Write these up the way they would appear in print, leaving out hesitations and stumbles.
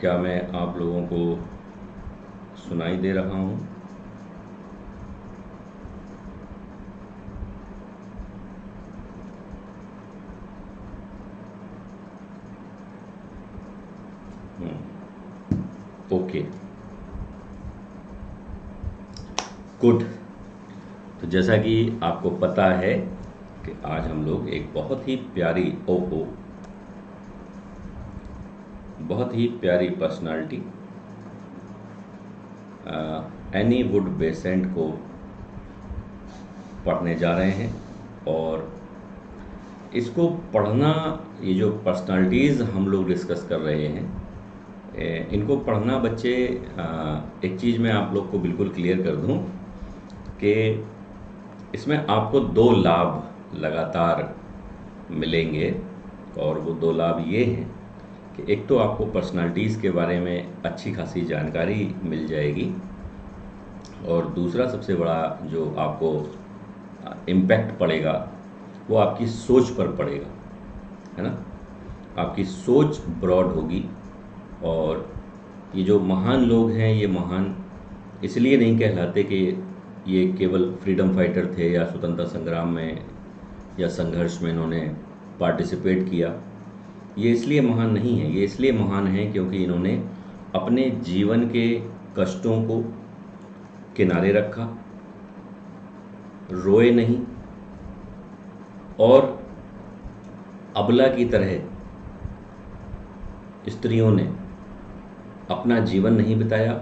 क्या मैं आप लोगों को सुनाई दे रहा हूँ? Okay, good. तो जैसा कि आपको पता है कि आज हम लोग एक बहुत ही प्यारी बहुत ही प्यारी पर्सनालिटी एनी वुड बेसेंट को पढ़ने जा रहे हैं। और इसको पढ़ना, ये जो पर्सनालिटीज़ हम लोग डिस्कस कर रहे हैं, इनको पढ़ना बच्चे, एक चीज़ मैं आप लोग को बिल्कुल क्लियर कर दूं कि इसमें आपको दो लाभ लगातार मिलेंगे। और वो दो लाभ ये हैं कि एक तो आपको पर्सनालिटीज़ के बारे में अच्छी खासी जानकारी मिल जाएगी, और दूसरा सबसे बड़ा जो आपको इम्पैक्ट पड़ेगा वो आपकी सोच पर पड़ेगा, है ना। आपकी सोच ब्रॉड होगी। और ये जो महान लोग हैं, ये महान इसलिए नहीं कहलाते कि ये केवल फ्रीडम फाइटर थे या स्वतंत्रता संग्राम में या संघर्ष में इन्होंने पार्टिसिपेट किया। ये इसलिए महान नहीं है, ये इसलिए महान है क्योंकि इन्होंने अपने जीवन के कष्टों को किनारे रखा, रोए नहीं, और अबला की तरह स्त्रियों ने अपना जीवन नहीं बिताया।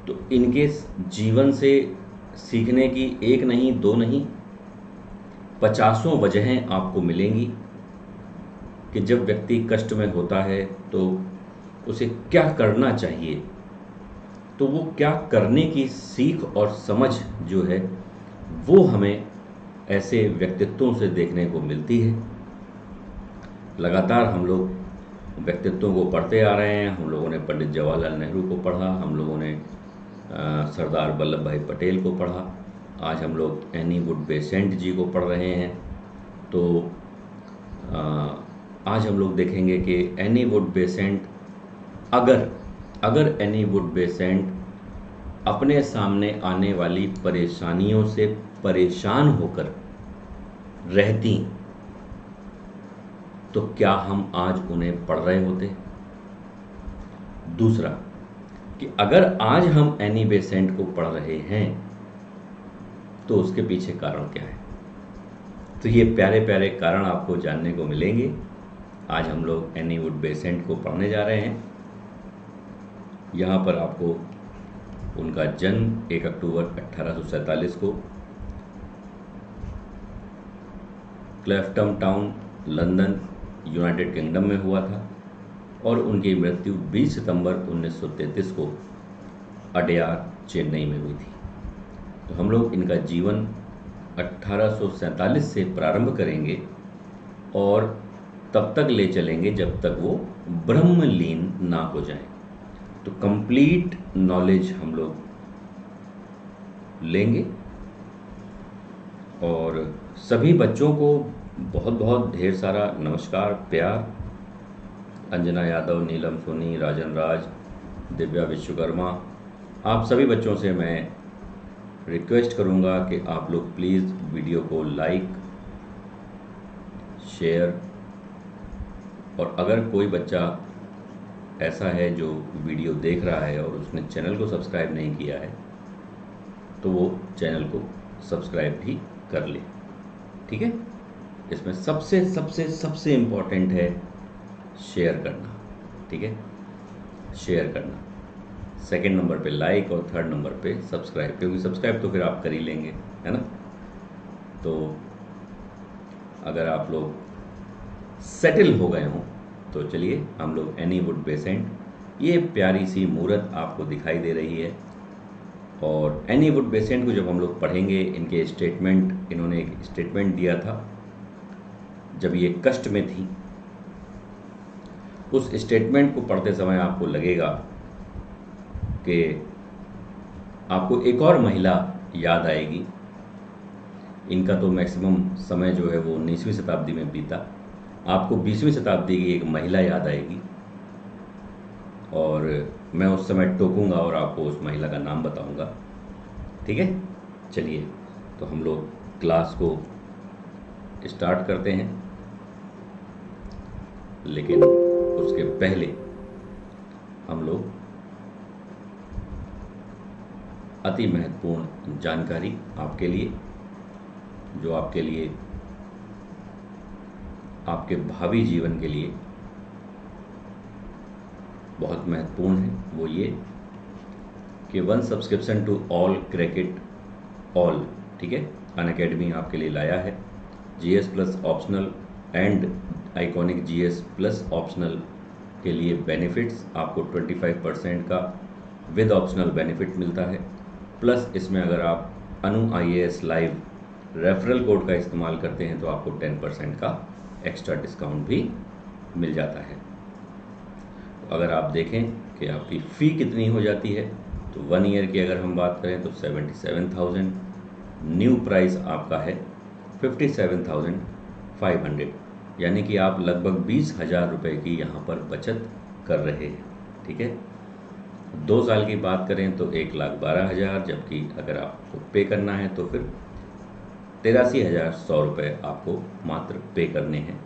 तो इनके जीवन से सीखने की एक नहीं, दो नहीं, 50 वजहें आपको मिलेंगी कि जब व्यक्ति कष्ट में होता है तो उसे क्या करना चाहिए। तो वो क्या करने की सीख और समझ जो है वो हमें ऐसे व्यक्तित्वों से देखने को मिलती है। लगातार हम लोग व्यक्तित्वों को पढ़ते आ रहे हैं। हम लोगों ने पंडित जवाहरलाल नेहरू को पढ़ा, हम लोगों ने सरदार वल्लभ भाई पटेल को पढ़ा, आज हम लोग एनी वुड बेसेंट जी को पढ़ रहे हैं। तो आज हम लोग देखेंगे कि एनी वुड बेसेंट, अगर एनी वुड बेसेंट अपने सामने आने वाली परेशानियों से परेशान होकर रहती तो क्या हम आज उन्हें पढ़ रहे होते। दूसरा कि अगर आज हम एनी बेसेंट को पढ़ रहे हैं तो उसके पीछे कारण क्या है। तो ये प्यारे प्यारे कारण आपको जानने को मिलेंगे। आज हम लोग एनी वुड बेसेंट को पढ़ने जा रहे हैं। यहाँ पर आपको उनका जन्म 1 अक्टूबर 1847 को क्लेफ्टन टाउन, लंदन, यूनाइटेड किंगडम में हुआ था, और उनकी मृत्यु 20 सितंबर 1933 को अडयार, चेन्नई में हुई थी। तो हम लोग इनका जीवन 1847 से प्रारंभ करेंगे और तब तक ले चलेंगे जब तक वो ब्रह्मलीन ना हो जाए। तो कंप्लीट नॉलेज हम लोग लेंगे। और सभी बच्चों को बहुत बहुत ढेर सारा नमस्कार, प्यार। अंजना यादव, नीलम सोनी, राजन राज, दिव्या विश्वकर्मा, आप सभी बच्चों से मैं रिक्वेस्ट करूंगा कि आप लोग प्लीज़ वीडियो को लाइक, शेयर, और अगर कोई बच्चा ऐसा है जो वीडियो देख रहा है और उसने चैनल को सब्सक्राइब नहीं किया है तो वो चैनल को सब्सक्राइब भी कर ले, ठीक है। इसमें सबसे सबसे सबसे इम्पोर्टेंट है शेयर करना, ठीक है, शेयर करना। सेकंड नंबर पे लाइक और थर्ड नंबर पे सब्सक्राइब, क्योंकि सब्सक्राइब तो फिर आप कर ही लेंगे, है ना। तो अगर आप लोग सेटल हो गए हों तो चलिए हम लोग एनी वुड बेसेंट, ये प्यारी सी मूर्त आपको दिखाई दे रही है। और एनी वुड बेसेंट को जब हम लोग पढ़ेंगे, इनके स्टेटमेंट, इन्होंने एक स्टेटमेंट दिया था जब ये कष्ट में थी। उस स्टेटमेंट को पढ़ते समय आपको लगेगा कि आपको एक और महिला याद आएगी। इनका तो मैक्सिमम समय जो है वो 19वीं शताब्दी में बीता, आपको 20वीं शताब्दी की एक महिला याद आएगी और मैं उस समय टोकूंगा और आपको उस महिला का नाम बताऊंगा। ठीक है, चलिए तो हम लोग क्लास को स्टार्ट करते हैं, लेकिन उसके पहले हम लोग अति महत्वपूर्ण जानकारी आपके लिए, जो आपके लिए आपके भावी जीवन के लिए बहुत महत्वपूर्ण है, वो ये कि 1 subscription to all crack it all, ठीक है, अनअकैडमी आपके लिए लाया है। GS plus optional and iconic GS plus optional के लिए बेनिफिट्स आपको 25% का विद ऑप्शनल बेनिफिट मिलता है। प्लस इसमें अगर आप अनु आईएएस लाइव रेफरल कोड का इस्तेमाल करते हैं तो आपको 10% का एक्स्ट्रा डिस्काउंट भी मिल जाता है। तो अगर आप देखें कि आपकी फ़ी कितनी हो जाती है, तो 1 ईयर की अगर हम बात करें तो 77,000, न्यू प्राइस आपका है 57,500, यानी कि आप लगभग 20,000 रुपये की यहाँ पर बचत कर रहे हैं। ठीक है, 2 साल की बात करें तो 1,12,000, जबकि अगर आपको पे करना है तो फिर 83,100 रुपये आपको मात्र पे करने हैं।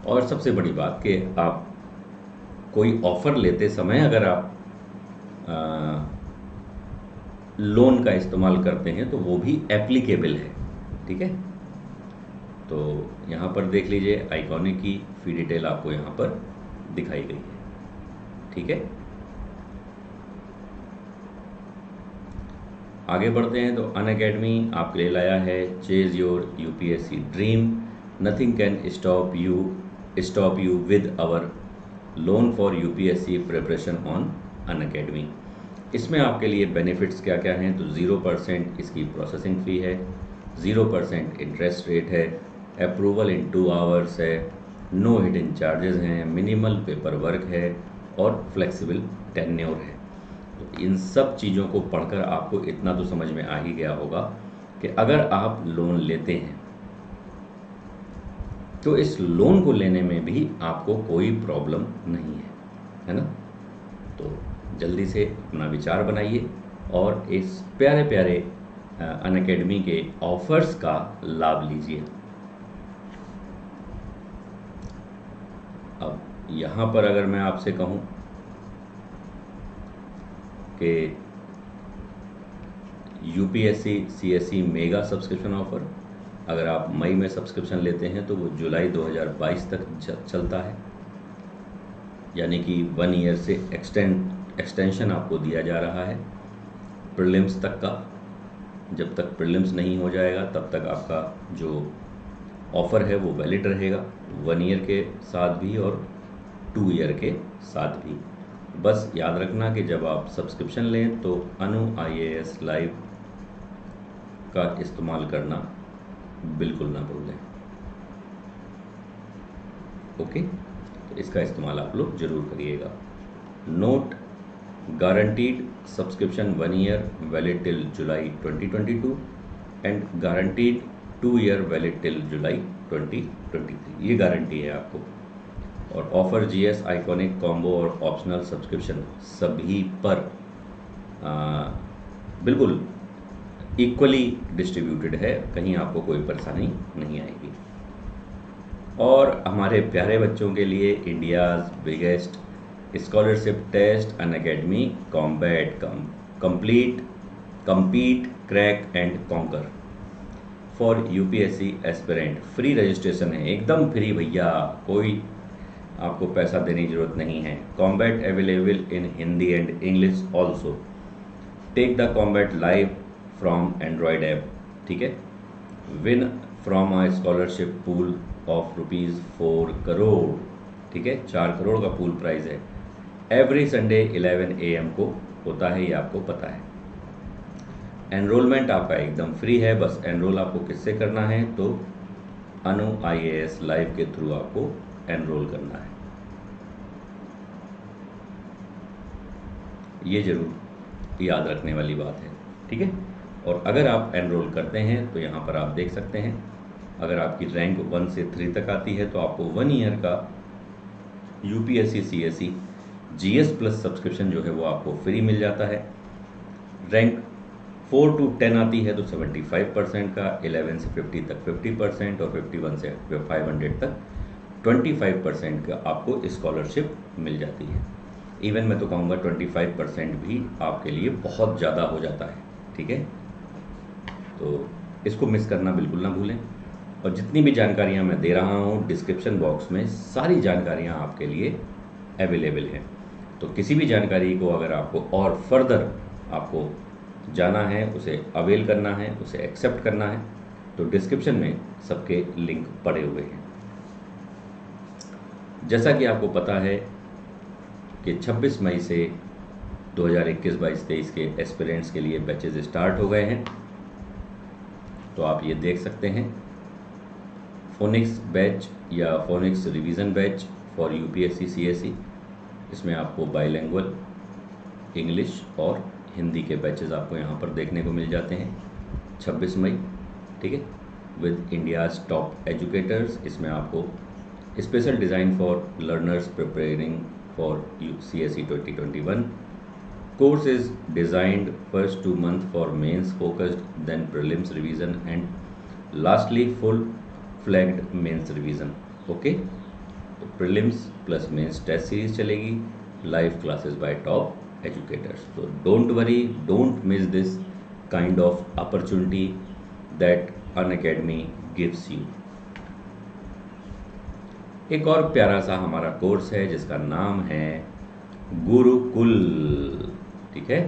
और सबसे बड़ी बात कि आप कोई ऑफ़र लेते समय अगर आप लोन का इस्तेमाल करते हैं तो वो भी एप्लीकेबल है। ठीक है, तो यहाँ पर देख लीजिए आइकॉनिक की फ़ी डिटेल आपको यहाँ पर दिखाई गई है। ठीक है, आगे बढ़ते हैं तो अनअकैडमी आपके लिए लाया है chase your UPSC dream, nothing can stop you with our loan for UPSC preparation on Unacademy. इसमें आपके लिए बेनिफिट्स क्या क्या हैं, तो 0% इसकी प्रोसेसिंग फ़ी है, 0% इंटरेस्ट रेट है, अप्रूवल इन 2 आवर्स है, नो हिडन चार्जेस हैं, मिनिमल पेपर वर्क है और फ्लेक्सिबल टेन्योर है। तो इन सब चीज़ों को पढ़कर आपको इतना तो समझ में आ ही गया होगा कि अगर आप लोन लेते हैं तो इस लोन को लेने में भी आपको कोई प्रॉब्लम नहीं है ना। तो जल्दी से अपना विचार बनाइए और इस प्यारे प्यारे अनअकैडमी के ऑफर्स का लाभ लीजिए। अब यहाँ पर अगर मैं आपसे कहूँ कि UPSC CSC mega subscription offer, अगर आप मई में सब्सक्रिप्शन लेते हैं तो वो जुलाई 2022 तक चलता है, यानी कि 1 ईयर से एक्सटेंशन आपको दिया जा रहा है प्रीलिम्स तक का। जब तक प्रीलिम्स नहीं हो जाएगा तब तक आपका जो ऑफ़र है वो वैलिड रहेगा, 1 ईयर के साथ भी और 2 ईयर के साथ भी। बस याद रखना कि जब आप सब्सक्रिप्शन लें तो अनु आईएएस लाइव का इस्तेमाल करना बिल्कुल ना भूलें। ओके, तो इसका इस्तेमाल आप लोग ज़रूर करिएगा। Note, guaranteed subscription 1 year valid till July 2022 and guaranteed 2 year valid till July 2023, ये गारंटी है आपको। और ऑफ़र जीएस आइकॉनिक कॉम्बो और ऑप्शनल सब्सक्रिप्शन सभी पर बिल्कुल इक्वली डिस्ट्रीब्यूटेड है, कहीं आपको कोई परेशानी नहीं आएगी। और हमारे प्यारे बच्चों के लिए India's biggest scholarship test Unacademy combat compete crack and conquer for UPSC aspirant, free registration है, एकदम फ्री भैया, कोई आपको पैसा देने की जरूरत नहीं है। Combat available in Hindi and English also. Take the combat live from Android app. ठीक है, win from a scholarship pool of ₹4 crore. ठीक है, 4 करोड़ का पूल प्राइज है। एवरी संडे 11 AM को होता है, ये आपको पता है। एनरोलमेंट आपका एकदम फ्री है, बस एनरोल आपको किससे करना है, तो अनु आईएएस लाइव के थ्रू आपको एनरोल करना है। ये ज़रूर याद रखने वाली बात है। ठीक है, और अगर आप एनरोल करते हैं तो यहाँ पर आप देख सकते हैं अगर आपकी रैंक 1 से 3 तक आती है तो आपको 1 ईयर का UPSC CSE GS plus subscription जो है वो आपको फ्री मिल जाता है। रैंक 4 to 10 आती है तो 75% का, 11 से 50 तक 50% और 51 से 500 तक 25% का आपको स्कॉलरशिप मिल जाती है। इवन मैं तो कहूँगा 25% भी आपके लिए बहुत ज़्यादा हो जाता है, ठीक है। तो इसको मिस करना बिल्कुल ना भूलें। और जितनी भी जानकारियाँ मैं दे रहा हूँ डिस्क्रिप्शन बॉक्स में सारी जानकारियाँ आपके लिए अवेलेबल हैं। तो किसी भी जानकारी को अगर आपको और फर्दर आपको जाना है, उसे अवेल करना है, उसे एक्सेप्ट करना है, तो डिस्क्रिप्शन में सबके लिंक पड़े हुए हैं। जैसा कि आपको पता है कि 26 मई से 2021-22-23 के एस्पिरेंट्स के लिए बैचेज स्टार्ट हो गए हैं। तो आप ये देख सकते हैं, फोनिक्स बैच या phoenix revision batch for UPSC CSE, इसमें आपको बाइलिंगुअल इंग्लिश और हिंदी के बैचेस आपको यहाँ पर देखने को मिल जाते हैं 26 मई, ठीक है, विद इंडियाज़ टॉप एजुकेटर्स। इसमें आपको special design for learners preparing for CSE 2021 course is designed first 2 months for mains focused, then prelims revision and lastly full flagged mains revision, okay। तो prelims plus mains test series चलेगी, live classes by top educators। so don't worry, don't miss this kind of opportunity that Unacademy gives you। एक और प्यारा सा हमारा course है जिसका नाम है गुरुकुल, ठीक है,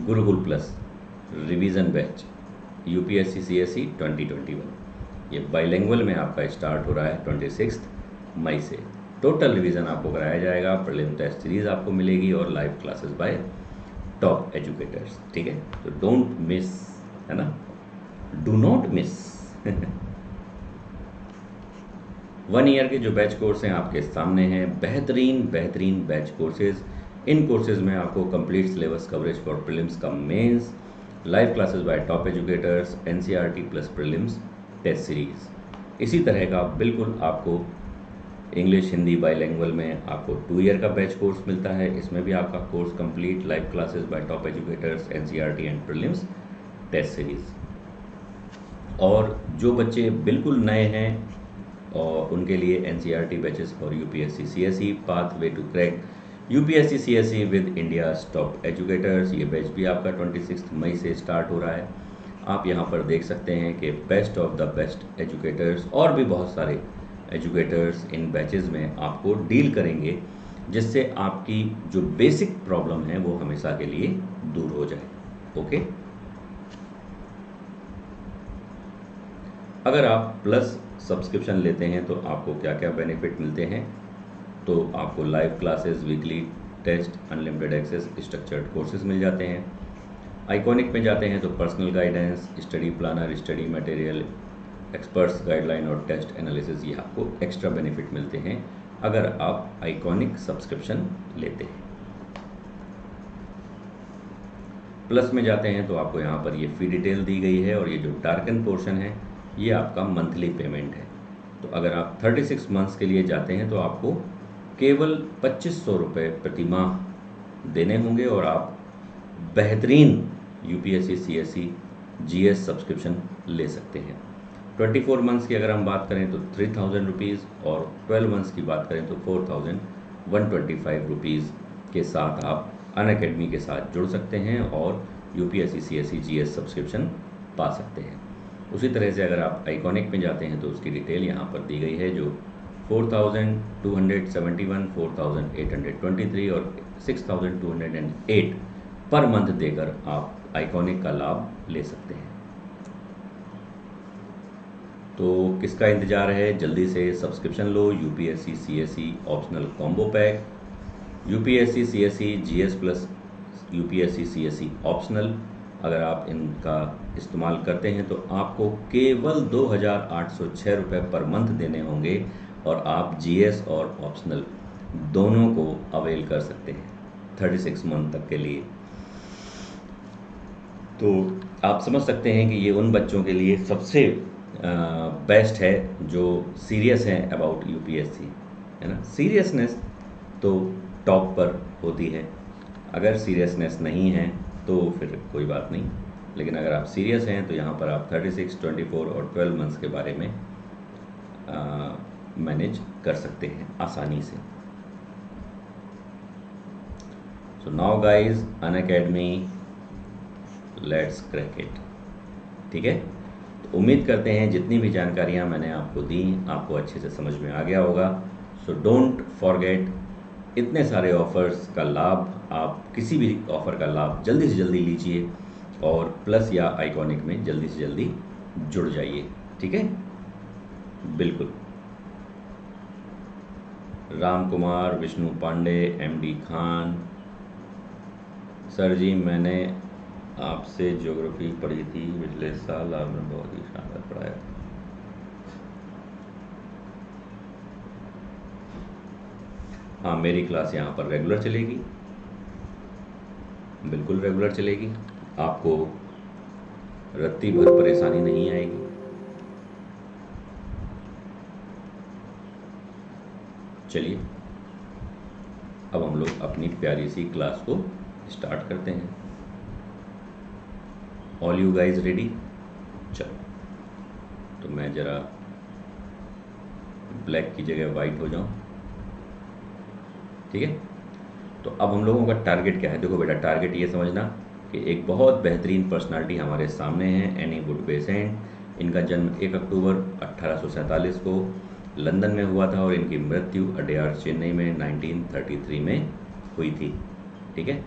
Gurukul plus revision batch UPSC CSE 2021। ये बाइलिंगुअल में आपका स्टार्ट हो रहा है 26 मई से। टोटल रिवीजन आपको कराया जाएगा, प्रीलिम टेस्ट सीरीज आपको मिलेगी और live classes by top educators, ठीक है। तो डोंट मिस, है ना, डू नॉट मिस। 1 ईयर के जो बैच कोर्स हैं आपके सामने हैं, बेहतरीन बेहतरीन बैच कोर्सेज। इन कोर्सेज में आपको complete syllabus coverage for prelims का mains, live classes by top educators, NCERT plus prelims test series. इसी तरह का बिल्कुल आपको इंग्लिश हिंदी बाइलिंगुअल में आपको 2 ईयर का बैच कोर्स मिलता है। इसमें भी आपका course complete, live classes by top educators, NCERT and prelims test series. और जो बच्चे बिल्कुल नए हैं और उनके लिए NCERT batches for UPSC CSE, pathway to crack UPSC CSE with India's top educators. ये बैच भी आपका 26 मई से स्टार्ट हो रहा है। आप यहाँ पर देख सकते हैं कि best of the best educators और भी बहुत सारे एजुकेटर्स इन बैचेस में आपको डील करेंगे, जिससे आपकी जो बेसिक प्रॉब्लम है वो हमेशा के लिए दूर हो जाए, ओके। अगर आप प्लस सब्सक्रिप्शन लेते हैं तो आपको क्या क्या बेनिफिट मिलते हैं, तो आपको live classes, weekly test, unlimited access, structured courses मिल जाते हैं। आइकॉनिक में जाते हैं तो personal guidance, study planner, study material, experts guideline और टेस्ट एनालिसिस, ये आपको एक्स्ट्रा बेनिफिट मिलते हैं अगर आप आइकॉनिक सब्सक्रिप्शन लेते हैं। प्लस में जाते हैं तो आपको यहाँ पर ये फी डिटेल दी गई है और ये जो डार्कन पोर्शन है ये आपका मंथली पेमेंट है। तो अगर आप 36 मंथ्स के लिए जाते हैं तो आपको केवल 2500 रुपये प्रति माह देने होंगे और आप बेहतरीन यूपीएससी सीएसई जीएस सब्सक्रिप्शन ले सकते हैं। 24 मंथ्स की अगर हम बात करें तो 3000 रुपीज़ और 12 मंथ्स की बात करें तो 4125 रुपीज़ के साथ आप अनअकैडमी के साथ जुड़ सकते हैं और यूपीएससी सीएसई जीएस सब्सक्रिप्शन पा सकते हैं। उसी तरह से अगर आप आइकॉनिक में जाते हैं तो उसकी डिटेल यहाँ पर दी गई है, जो 4271, 4823 और 6208 पर मंथ देकर आप आइकॉनिक का लाभ ले सकते हैं। तो किसका इंतजार है, जल्दी से सब्सक्रिप्शन लो। UPSC CSE optional combo pack, UPSC CSE GS plus UPSC CSE optional, अगर आप इनका इस्तेमाल करते हैं तो आपको केवल 2806 रुपये पर मंथ देने होंगे और आप जीएस और ऑप्शनल दोनों को अवेल कर सकते हैं 36 मंथ तक के लिए। तो आप समझ सकते हैं कि ये उन बच्चों के लिए सबसे बेस्ट है जो सीरियस है अबाउट यूपीएससी, है ना। सीरियसनेस तो टॉप पर होती है, अगर सीरियसनेस नहीं है तो फिर कोई बात नहीं, लेकिन अगर आप सीरियस हैं तो यहाँ पर आप 36, 24 और 12 मंथ्स के बारे में मैनेज कर सकते हैं आसानी से। So now guys, Unacademy, let's crack it. ठीक है, तो उम्मीद करते हैं जितनी भी जानकारियाँ मैंने आपको दी आपको अच्छे से समझ में आ गया होगा। सो डोंट फॉरगेट, इतने सारे ऑफ़र्स का लाभ, आप किसी भी ऑफ़र का लाभ जल्दी से जल्दी लीजिए और प्लस या आइकॉनिक में जल्दी से जल्दी जुड़ जाइए। ठीक है, बिल्कुल। राम कुमार, विष्णु पांडे, एमडी खान, सर जी मैंने आपसे ज्योग्राफी पढ़ी थी पिछले साल, आपने बहुत ही शानदार पढ़ाया। हाँ, मेरी क्लास यहाँ पर रेगुलर चलेगी, बिल्कुल रेगुलर चलेगी, आपको रत्ती भर परेशानी नहीं आएगी। चलिए अब हम लोग अपनी प्यारी सी क्लास को स्टार्ट करते हैं। All you guys ready? चलो, तो मैं ज़रा ब्लैक की जगह वाइट हो जाऊं। ठीक है, तो अब हम लोगों का टारगेट क्या है? देखो बेटा, टारगेट ये समझना कि एक बहुत बेहतरीन पर्सनालिटी हमारे सामने है, एनी वुड बेसेंट। इनका जन्म 1 अक्टूबर 1847 को लंदन में हुआ था और इनकी मृत्यु अडेयार चेन्नई में 1933 में हुई थी। ठीक है,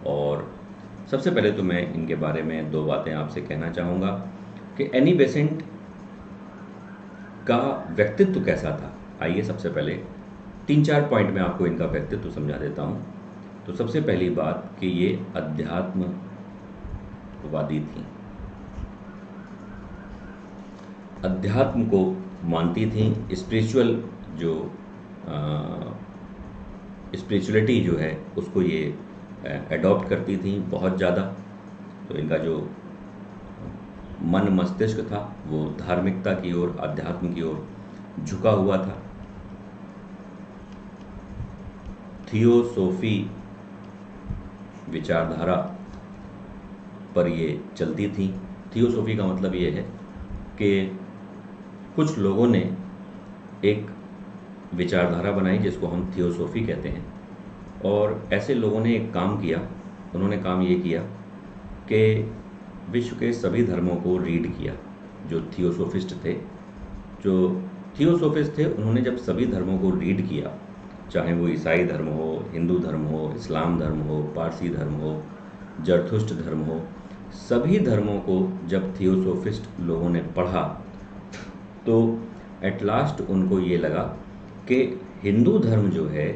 और सबसे पहले तो मैं इनके बारे में 2 बातें आपसे कहना चाहूँगा कि एनी बेसेंट का व्यक्तित्व कैसा था। आइए सबसे पहले 3-4 पॉइंट में आपको इनका व्यक्तित्व समझा देता हूँ। तो सबसे पहली बात कि ये अध्यात्मवादी थी, अध्यात्म को मानती थी, स्पिरिचुअल जो स्पिरिचुअलिटी जो है उसको ये एडॉप्ट करती थी बहुत ज़्यादा। तो इनका जो मन मस्तिष्क था वो धार्मिकता की ओर, अध्यात्म की ओर झुका हुआ था। थियोसॉफी विचारधारा पर ये चलती थी। थियोसॉफी का मतलब ये है कि कुछ लोगों ने एक विचारधारा बनाई जिसको हम थियोसॉफी कहते हैं, और ऐसे लोगों ने एक काम किया। उन्होंने काम ये किया कि विश्व के सभी धर्मों को रीड किया। जो थियोसॉफिस्ट थे, उन्होंने जब सभी धर्मों को रीड किया, चाहे वो ईसाई धर्म हो, हिंदू धर्म हो, इस्लाम धर्म हो, पारसी धर्म हो, जरथुष्ट धर्म हो, सभी धर्मों को जब थियोसॉफिस्ट लोगों ने पढ़ा तो एट लास्ट उनको ये लगा कि हिंदू धर्म जो है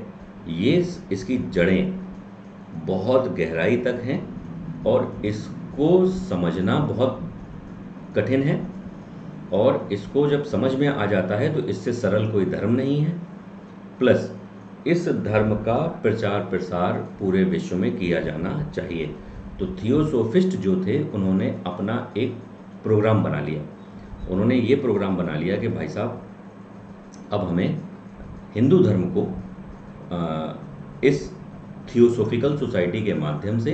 ये इसकी जड़ें बहुत गहराई तक हैं और इसको समझना बहुत कठिन है, और इसको जब समझ में आ जाता है तो इससे सरल कोई धर्म नहीं है। प्लस इस धर्म का प्रचार प्रसार पूरे विश्व में किया जाना चाहिए। तो थियोसॉफिस्ट जो थे उन्होंने अपना एक प्रोग्राम बना लिया। उन्होंने ये प्रोग्राम बना लिया कि भाई साहब अब हमें हिंदू धर्म को इस थियोसॉफिकल सोसाइटी के माध्यम से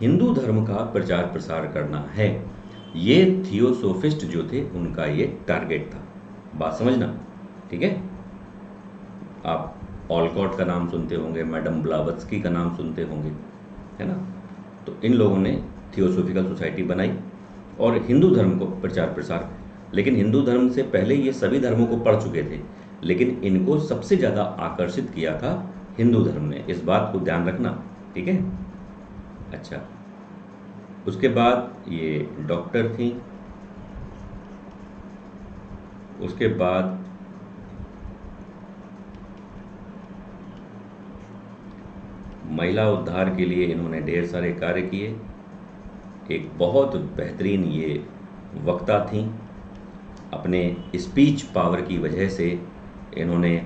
हिंदू धर्म का प्रचार प्रसार करना है। ये थियोसॉफिस्ट जो थे उनका ये टारगेट था। बात समझना, ठीक है। आप ऑलकॉट का नाम सुनते होंगे, मैडम ब्लावत्स्की का नाम सुनते होंगे, है ना। तो इन लोगों ने थियोसॉफिकल सोसाइटी बनाई और हिंदू धर्म को प्रचार प्रसार, लेकिन हिंदू धर्म से पहले ये सभी धर्मों को पढ़ चुके थे, लेकिन इनको सबसे ज़्यादा आकर्षित किया था हिंदू धर्म ने। इस बात को ध्यान रखना, ठीक है। अच्छा, उसके बाद ये डॉक्टर थी। उसके बाद महिला उद्धार के लिए इन्होंने ढेर सारे कार्य किए। एक बहुत बेहतरीन ये वक्ता थी। अपने स्पीच पावर की वजह से इन्होंने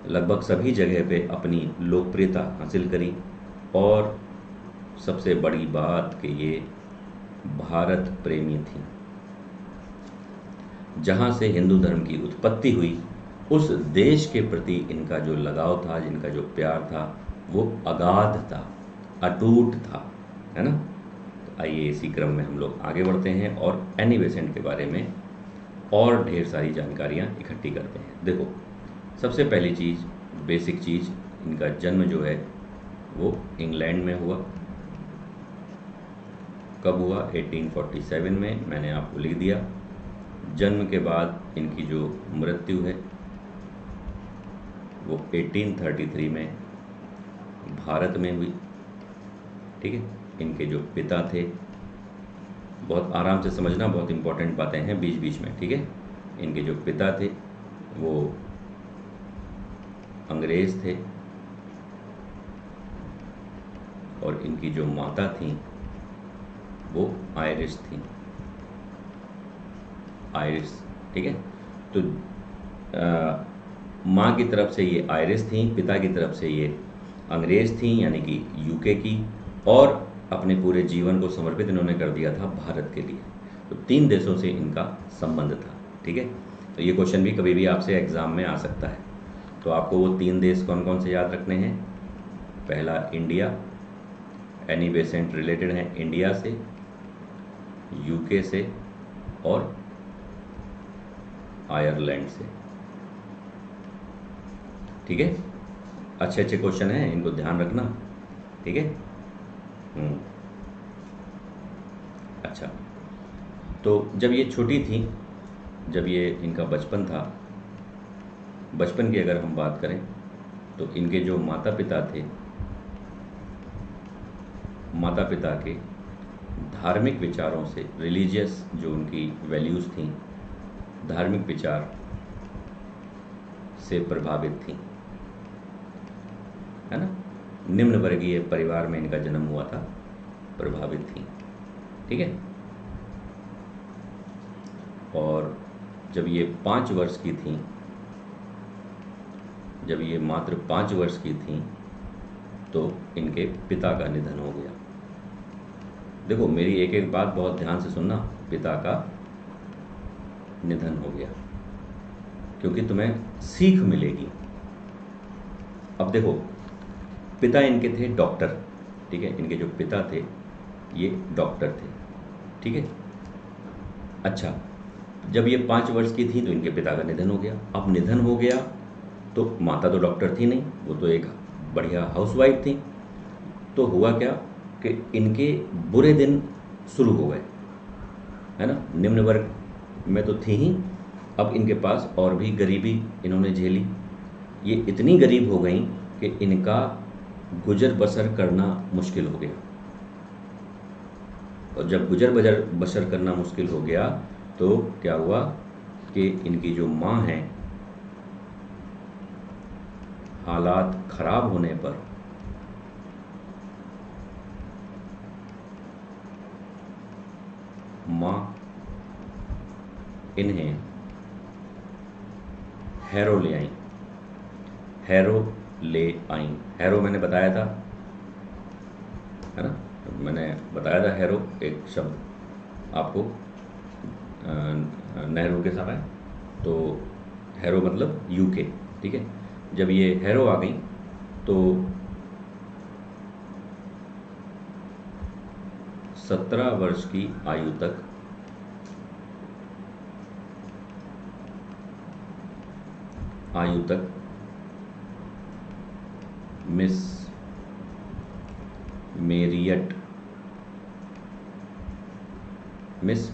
लगभग सभी जगह पे अपनी लोकप्रियता हासिल करी, और सबसे बड़ी बात कि ये भारत प्रेमी थी। जहाँ से हिंदू धर्म की उत्पत्ति हुई, उस देश के प्रति इनका जो लगाव था, जिनका जो प्यार था, वो अगाध था, अटूट था, है ना। तो आइए इसी क्रम में हम लोग आगे बढ़ते हैं और एनी बेसेंट के बारे में और ढेर सारी जानकारियाँ इकट्ठी करते हैं। देखो, सबसे पहली चीज़, बेसिक चीज़, इनका जन्म जो है वो इंग्लैंड में हुआ। कब हुआ? 1847 में, मैंने आपको लिख दिया। जन्म के बाद इनकी जो मृत्यु है वो 1833 में भारत में हुई। ठीक है। इनके जो पिता थे, बहुत आराम से समझना, बहुत इंपॉर्टेंट बातें हैं बीच बीच में, ठीक है। इनके जो पिता थे वो अंग्रेज़ थे और इनकी जो माता थी वो आयरिश थी, आयरिश, ठीक है। तो माँ की तरफ से ये आयरिश थी, पिता की तरफ से ये अंग्रेज़ थी, यानी कि यूके की, और अपने पूरे जीवन को समर्पित इन्होंने कर दिया था भारत के लिए। तो 3 देशों से इनका संबंध था, ठीक है। तो ये क्वेश्चन भी कभी भी आपसे एग्ज़ाम में आ सकता है। तो आपको वो 3 देश कौन कौन से याद रखने हैं? पहला इंडिया, एनी बेसेंट रिलेटेड है इंडिया से, यूके से और आयरलैंड से, ठीक है। अच्छे अच्छे क्वेश्चन हैं, इनको ध्यान रखना, ठीक है। अच्छा, तो जब ये छोटी थी, जब ये इनका बचपन था, बचपन की अगर हम बात करें तो इनके जो माता पिता थे, माता पिता के धार्मिक विचारों से, रिलीजियस जो उनकी वैल्यूज़ थी, धार्मिक विचार से प्रभावित थी, है ना। निम्न वर्गीय परिवार में इनका जन्म हुआ था, प्रभावित थी, ठीक है। और जब ये 5 वर्ष की थी, जब ये मात्र 5 वर्ष की थी, तो इनके पिता का निधन हो गया। देखो, मेरी एक एक बात बहुत ध्यान से सुनना, पिता का निधन हो गया, क्योंकि तुम्हें सीख मिलेगी। अब देखो, पिता इनके थे डॉक्टर, ठीक है। इनके जो पिता थे ये डॉक्टर थे, ठीक है। अच्छा, जब ये 5 वर्ष की थी तो इनके पिता का निधन हो गया। अब निधन हो गया तो माता तो डॉक्टर थी नहीं, वो तो एक बढ़िया हाउसवाइफ थी। तो हुआ क्या कि इनके बुरे दिन शुरू हो गए, है ना। निम्न वर्ग में तो थी ही, अब इनके पास और भी गरीबी इन्होंने झेली। ये इतनी गरीब हो गई कि इनका गुजर बसर करना मुश्किल हो गया। और जब गुजर बसर करना मुश्किल हो गया तो क्या हुआ कि इनकी जो माँ है, हालात खराब होने पर माँ इन्हें हैरो ले आई, हैरो ले आई। हैरो मैंने बताया था, है ना, मैंने बताया था हैरो एक शब्द आपको नेहरू के समय। तो हैरो मतलब यूके, ठीक है। जब ये हैरो आ गई तो 17 वर्ष की आयु तक मिस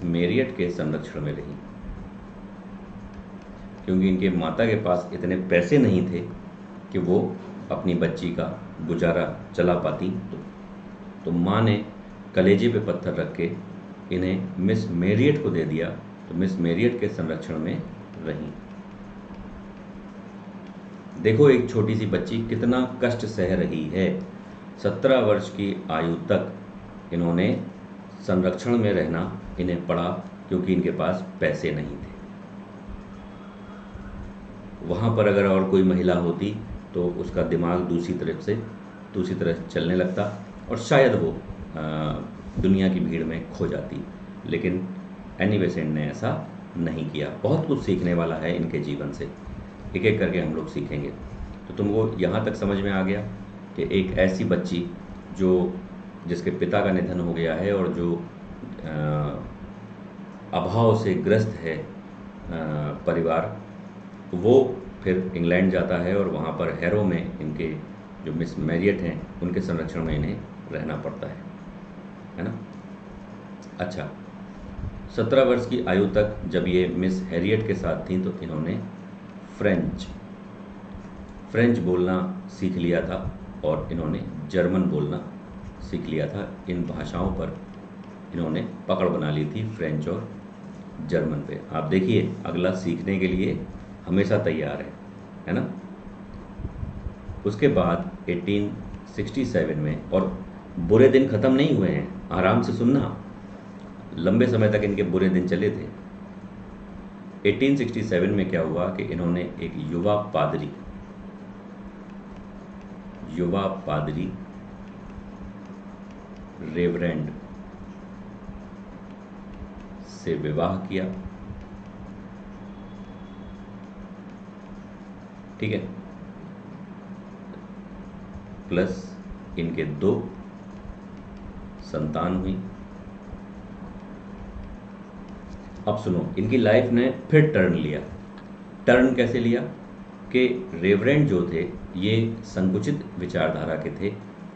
मेरियट के संरक्षण में रही, क्योंकि इनके माता के पास इतने पैसे नहीं थे कि वो अपनी बच्ची का गुजारा चला पाती। तो माँ ने कलेजे पे पत्थर रख के इन्हें मिस मेरियट को दे दिया, तो मिस मेरियट के संरक्षण में रहीं। देखो, एक छोटी सी बच्ची कितना कष्ट सह रही है। 17 वर्ष की आयु तक इन्होंने संरक्षण में रहना इन्हें पड़ा, क्योंकि इनके पास पैसे नहीं थे। वहाँ पर अगर और कोई महिला होती तो उसका दिमाग दूसरी तरह चलने लगता और शायद वो दुनिया की भीड़ में खो जाती, लेकिन एनी बेसेंट ने ऐसा नहीं किया। बहुत कुछ सीखने वाला है इनके जीवन से, एक एक करके हम लोग सीखेंगे। तो तुमको यहाँ तक समझ में आ गया कि एक ऐसी बच्ची जो जिसके पिता का निधन हो गया है और जो अभाव से ग्रस्त है परिवार, वो फिर इंग्लैंड जाता है और वहाँ पर हैरो में इनके जो मिस मैरियट हैं उनके संरक्षण में इन्हें रहना पड़ता है ना। अच्छा, 17 वर्ष की आयु तक जब ये मिस हैरियट के साथ थी तो इन्होंने फ्रेंच बोलना सीख लिया था और इन्होंने जर्मन बोलना सीख लिया था। इन भाषाओं पर इन्होंने पकड़ बना ली थी, फ्रेंच और जर्मन पे। आप देखिए, अगला सीखने के लिए हमेशा तैयार है ना। उसके बाद 1867 में, और बुरे दिन ख़त्म नहीं हुए हैं, आराम से सुनना, लंबे समय तक इनके बुरे दिन चले थे। 1867 में क्या हुआ कि इन्होंने एक युवा पादरी रेवरेंड से विवाह किया। ठीक है, प्लस इनके 2 संतान हुई। अब सुनो, इनकी लाइफ ने फिर टर्न लिया। टर्न कैसे लिया कि रेवरेंड जो थे ये संकुचित विचारधारा के थे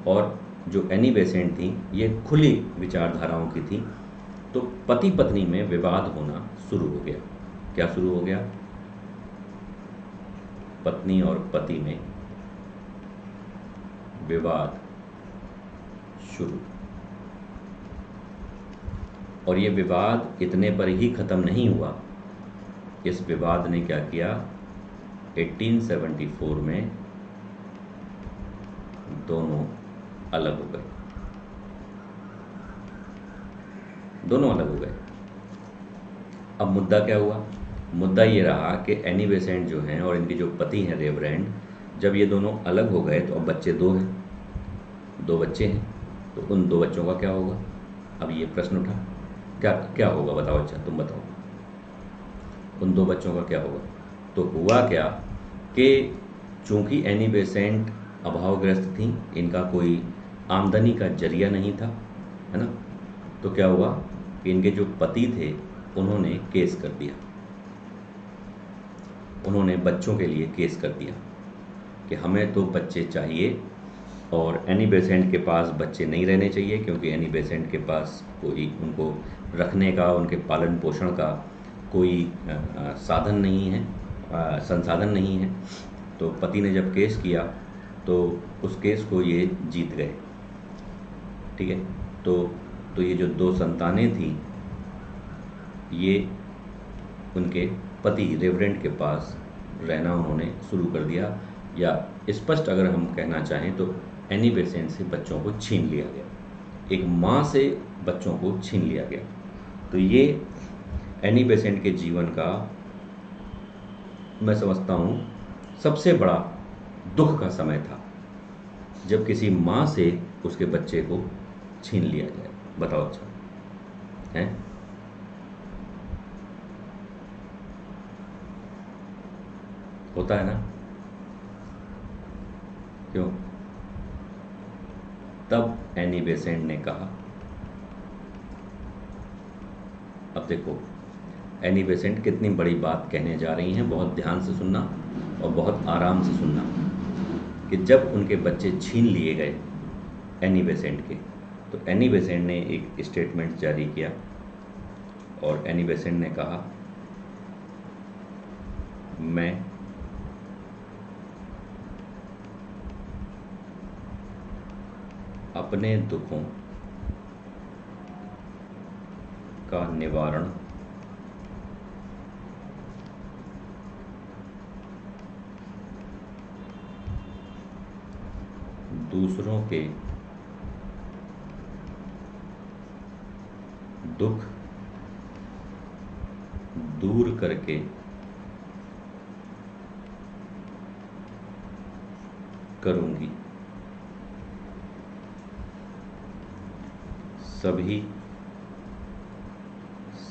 और जो एनी बेसेंट थी ये खुली विचारधाराओं की थी। तो पति पत्नी में विवाद होना शुरू हो गया। क्या शुरू हो गया? पत्नी और पति में विवाद शुरू। और ये विवाद इतने पर ही ख़त्म नहीं हुआ। इस विवाद ने क्या किया, 1874 में दोनों अलग हो गए। अब मुद्दा क्या हुआ? मुद्दा ये रहा कि एनी बेसेंट जो हैं और इनके जो पति हैं रेवरेंड, जब ये दोनों अलग हो गए तो अब बच्चे 2 हैं, 2 बच्चे हैं, तो उन 2 बच्चों का क्या होगा? अब ये प्रश्न उठा, क्या होगा बताओ। अच्छा तुम बताओ, उन 2 बच्चों का क्या होगा? तो हुआ क्या कि चूंकि एनी बेसेंट अभावग्रस्त थी, इनका कोई आमदनी का जरिया नहीं था, है ना। तो क्या हुआ कि इनके जो पति थे उन्होंने केस कर दिया, उन्होंने बच्चों के लिए केस कर दिया कि हमें तो बच्चे चाहिए और एनी बेसेंट के पास बच्चे नहीं रहने चाहिए, क्योंकि एनी बेसेंट के पास कोई उनको रखने का, उनके पालन पोषण का कोई साधन नहीं है, संसाधन नहीं है। तो पति ने जब केस किया तो उस केस को ये जीत गए। ठीक है, तो ये जो 2 संतानें थीं ये उनके पति रेवरेंड के पास रहना उन्होंने शुरू कर दिया, या स्पष्ट अगर हम कहना चाहें तो एनी बेसेंट से बच्चों को छीन लिया गया, एक माँ से बच्चों को छीन लिया गया। तो ये एनी बेसेंट के जीवन का मैं समझता हूँ सबसे बड़ा दुख का समय था, जब किसी माँ से उसके बच्चे को छीन लिया जाए। बताओ, अच्छा है? होता है ना? क्यों? तब एनी बेसेंट ने कहा, अब देखो एनी बेसेंट कितनी बड़ी बात कहने जा रही हैं, बहुत ध्यान से सुनना और बहुत आराम से सुनना, कि जब उनके बच्चे छीन लिए गए एनी बेसेंट के, तो एनी बेसेंट ने एक स्टेटमेंट जारी किया और एनी बेसेंट ने कहा, मैं अपने दुखों का निवारण दूसरों के दुख दूर करके करूंगी।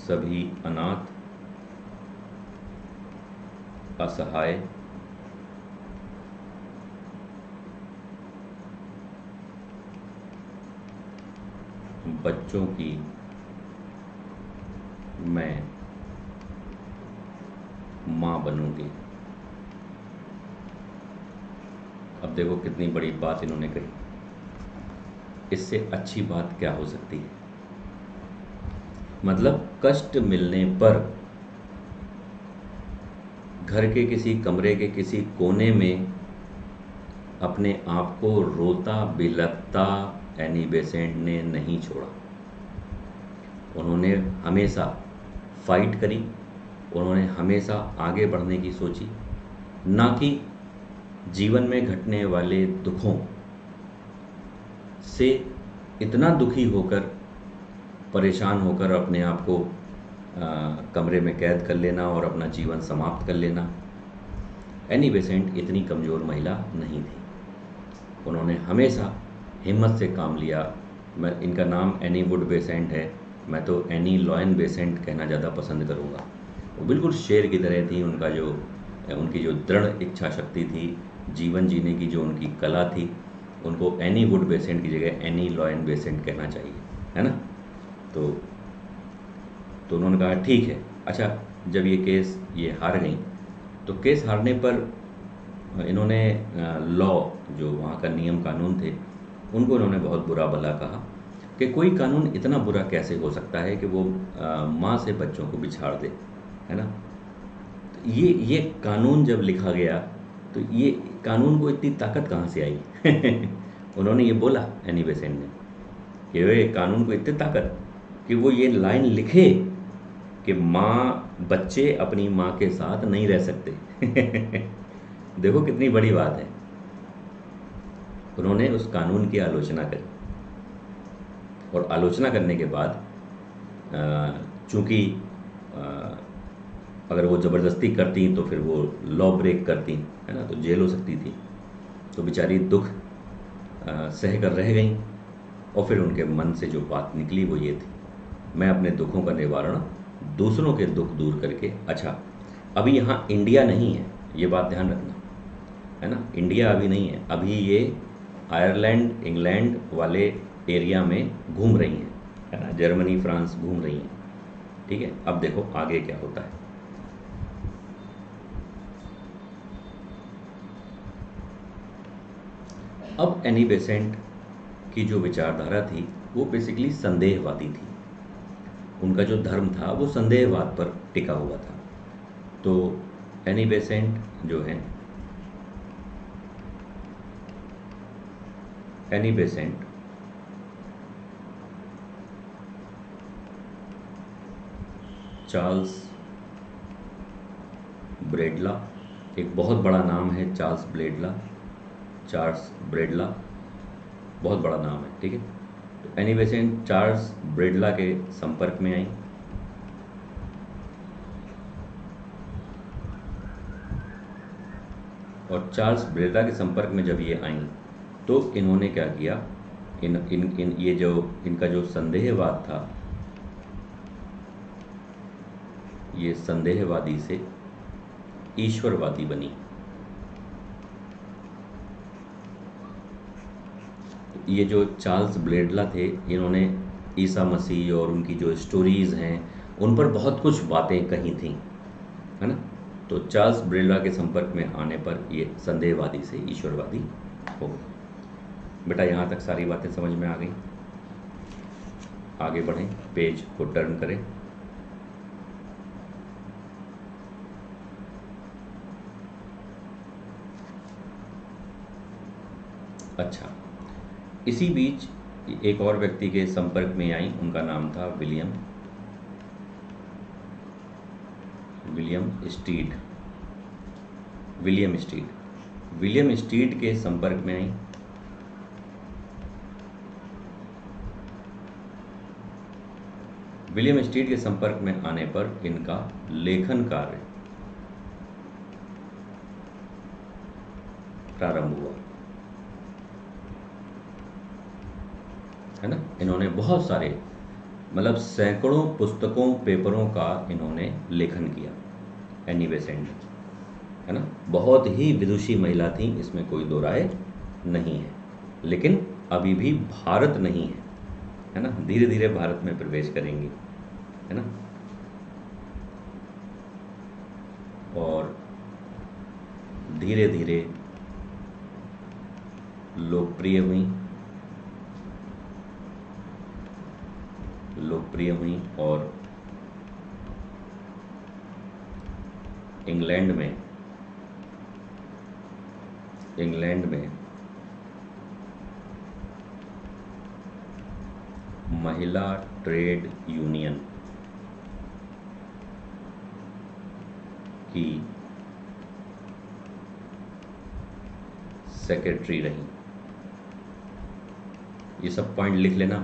सभी अनाथ असहाय, बच्चों की मैं माँ बनूंगी। अब देखो कितनी बड़ी बात इन्होंने कही, इससे अच्छी बात क्या हो सकती है। मतलब कष्ट मिलने पर घर के किसी कमरे के किसी कोने में अपने आप को रोता बिलखता एनी बेसेंट ने नहीं छोड़ा। उन्होंने हमेशा फाइट करी, उन्होंने हमेशा आगे बढ़ने की सोची, ना कि जीवन में घटने वाले दुखों से इतना दुखी होकर, परेशान होकर अपने आप को कमरे में कैद कर लेना और अपना जीवन समाप्त कर लेना। एनी बेसेंट इतनी कमज़ोर महिला नहीं थी। उन्होंने हमेशा हिम्मत से काम लिया। मैं इनका नाम एनी वुड बेसेंट है, मैं तो एनी लॉयन बेसेंट कहना ज़्यादा पसंद करूँगा। वो बिल्कुल शेर की तरह थी। उनकी जो दृढ़ इच्छा शक्ति थी, जीवन जीने की जो उनकी कला थी, उनको एनी वुड बेसेंट की जगह एनी लॉयन बेसेंट कहना चाहिए, है ना। तो उन्होंने कहा ठीक है। अच्छा, जब ये हार गई तो केस हारने पर इन्होंने लॉ, जो वहाँ का नियम कानून थे, उनको इन्होंने बहुत बुरा भला कहा कि कोई कानून इतना बुरा कैसे हो सकता है कि वो माँ से बच्चों को बिछाड़ दे, है ना। तो ये कानून जब लिखा गया तो ये कानून को इतनी ताकत कहाँ से आई। उन्होंने ये बोला एनी बेसेंट ने कि वे कानून को इतनी ताकत कि वो ये लाइन लिखे कि बच्चे अपनी माँ के साथ नहीं रह सकते। देखो कितनी बड़ी बात है। उन्होंने उस कानून की आलोचना करी और आलोचना करने के बाद चूंकि अगर वो ज़बरदस्ती करती तो फिर वो लॉ ब्रेक करती, है ना, तो जेल हो सकती थी। तो बेचारी दुख सह कर रह गई और फिर उनके मन से जो बात निकली वो ये थी, मैं अपने दुखों का निवारण दूसरों के दुख दूर करके। अच्छा, अभी यहाँ इंडिया नहीं है, ये बात ध्यान रखना, है ना। इंडिया अभी नहीं है, अभी ये आयरलैंड इंग्लैंड वाले एरिया में घूम रही हैं, है ना, जर्मनी फ्रांस घूम रही हैं। ठीक है, अब देखो आगे क्या होता है। अब एनी बेसेंट की जो विचारधारा थी वो बेसिकली संदेहवादी थी। उनका जो धर्म था वो संदेहवाद पर टिका हुआ था। तो एनी बेसेंट जो है, एनी बेसेंट चार्ल्स ब्रेडला, एक बहुत बड़ा नाम है चार्ल्स ब्रेडला, बहुत बड़ा नाम है, ठीक है। तो एनी बेसेंट चार्ल्स ब्रेडला के संपर्क में आई और चार्ल्स ब्रेडला के संपर्क में जब ये आई तो इन्होंने क्या किया, इनका जो संदेहवाद था, ये संदेहवादी से ईश्वरवादी बनी। ये जो चार्ल्स ब्रेडला थे, इन्होंने ईसा मसीह और उनकी जो स्टोरीज़ हैं उन पर बहुत कुछ बातें कही थी, है ना। तो चार्ल्स ब्रेडला के संपर्क में आने पर ये संदेहवादी से ईश्वरवादी हो गए। बेटा यहाँ तक सारी बातें समझ में आ गई। आगे बढ़ें, पेज को टर्न करें। अच्छा, इसी बीच एक और व्यक्ति के संपर्क में आई, उनका नाम था विलियम स्टीड। विलियम स्टीड के संपर्क में आई। विलियम स्टीड के संपर्क में आने पर इनका लेखन कार्य प्रारंभ हुआ, है ना। इन्होंने बहुत सारे, मतलब सैकड़ों पुस्तकों पेपरों का इन्होंने लेखन किया एनी बेसेंट। है ना। बहुत ही विदुषी महिला थी, इसमें कोई दो राय नहीं है, लेकिन अभी भी भारत नहीं है ना। धीरे धीरे भारत में प्रवेश करेंगी, है ना। और धीरे धीरे लोकप्रिय हुई और इंग्लैंड में महिला ट्रेड यूनियन की सेक्रेटरी रही। ये सब पॉइंट लिख लेना।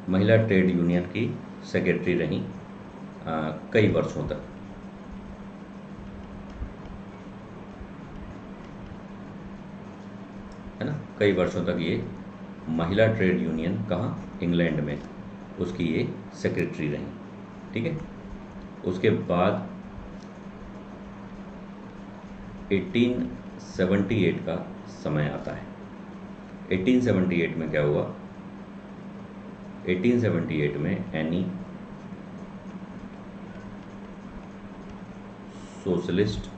महिला ट्रेड यूनियन की सेक्रेटरी रही कई वर्षों तक, है ना। कई वर्षों तक ये महिला ट्रेड यूनियन कहाँ, इंग्लैंड में, उसकी ये सेक्रेटरी रही, ठीक है। उसके बाद 1878 का समय आता है। 1878 में क्या हुआ? 1878 में एनी सोशलिस्ट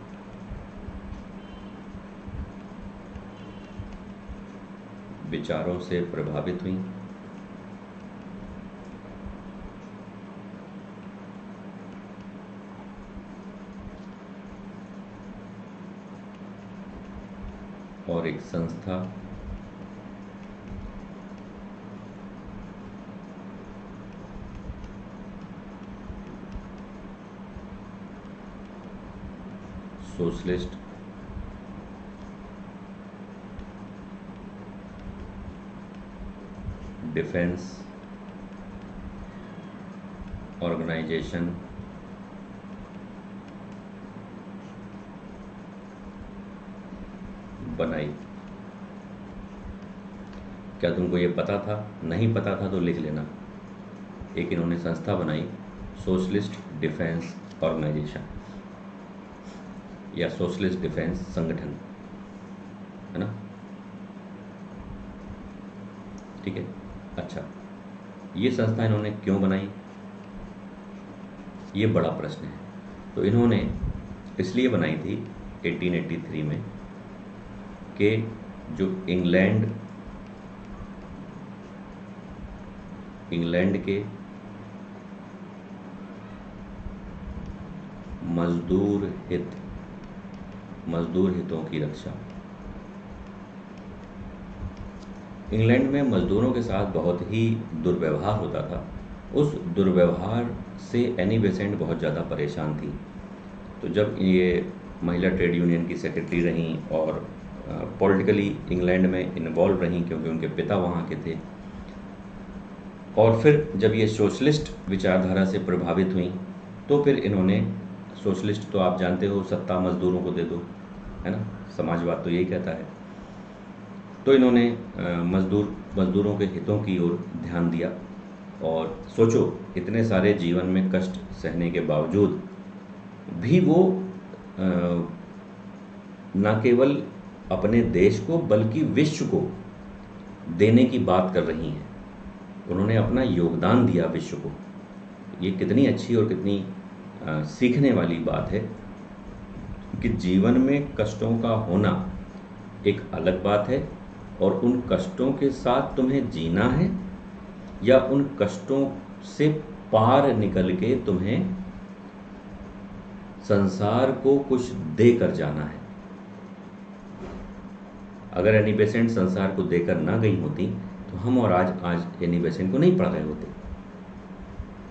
विचारों से प्रभावित हुई और एक संस्था सोशलिस्ट डिफेंस ऑर्गेनाइजेशन बनाई। क्या तुमको ये पता था? नहीं पता था तो लिख लेना। एक इन्होंने संस्था बनाई, सोशलिस्ट डिफेंस ऑर्गेनाइजेशन या सोशलिस्ट डिफेंस संगठन, है ना, ठीक है। अच्छा, ये संस्था इन्होंने क्यों बनाई, ये बड़ा प्रश्न है। तो इन्होंने इसलिए बनाई थी 1883 में कि जो इंग्लैंड के मजदूर हितों की रक्षा। इंग्लैंड में मजदूरों के साथ बहुत ही दुर्व्यवहार होता था। उस दुर्व्यवहार से एनी बेसेंट बहुत ज़्यादा परेशान थी। तो जब ये महिला ट्रेड यूनियन की सेक्रेटरी रहीं और पॉलिटिकली इंग्लैंड में इन्वॉल्व रहीं क्योंकि उनके पिता वहाँ के थे, और फिर जब ये सोशलिस्ट विचारधारा से प्रभावित हुई तो फिर इन्होंने, सोशलिस्ट तो आप जानते हो, सत्ता मजदूरों को दे दो, है ना, समाजवाद तो यही कहता है। तो इन्होंने मजदूरों के हितों की ओर ध्यान दिया। और सोचो, इतने सारे जीवन में कष्ट सहने के बावजूद भी वो न केवल अपने देश को बल्कि विश्व को देने की बात कर रही हैं। उन्होंने अपना योगदान दिया विश्व को। ये कितनी अच्छी और कितनी सीखने वाली बात है कि जीवन में कष्टों का होना एक अलग बात है, और उन कष्टों के साथ तुम्हें जीना है या उन कष्टों से पार निकल के तुम्हें संसार को कुछ देकर जाना है। अगर एनी बेसेंट संसार को देकर ना गई होती तो हम और आज एनी बेसेंट को नहीं पढ़ रहे होते,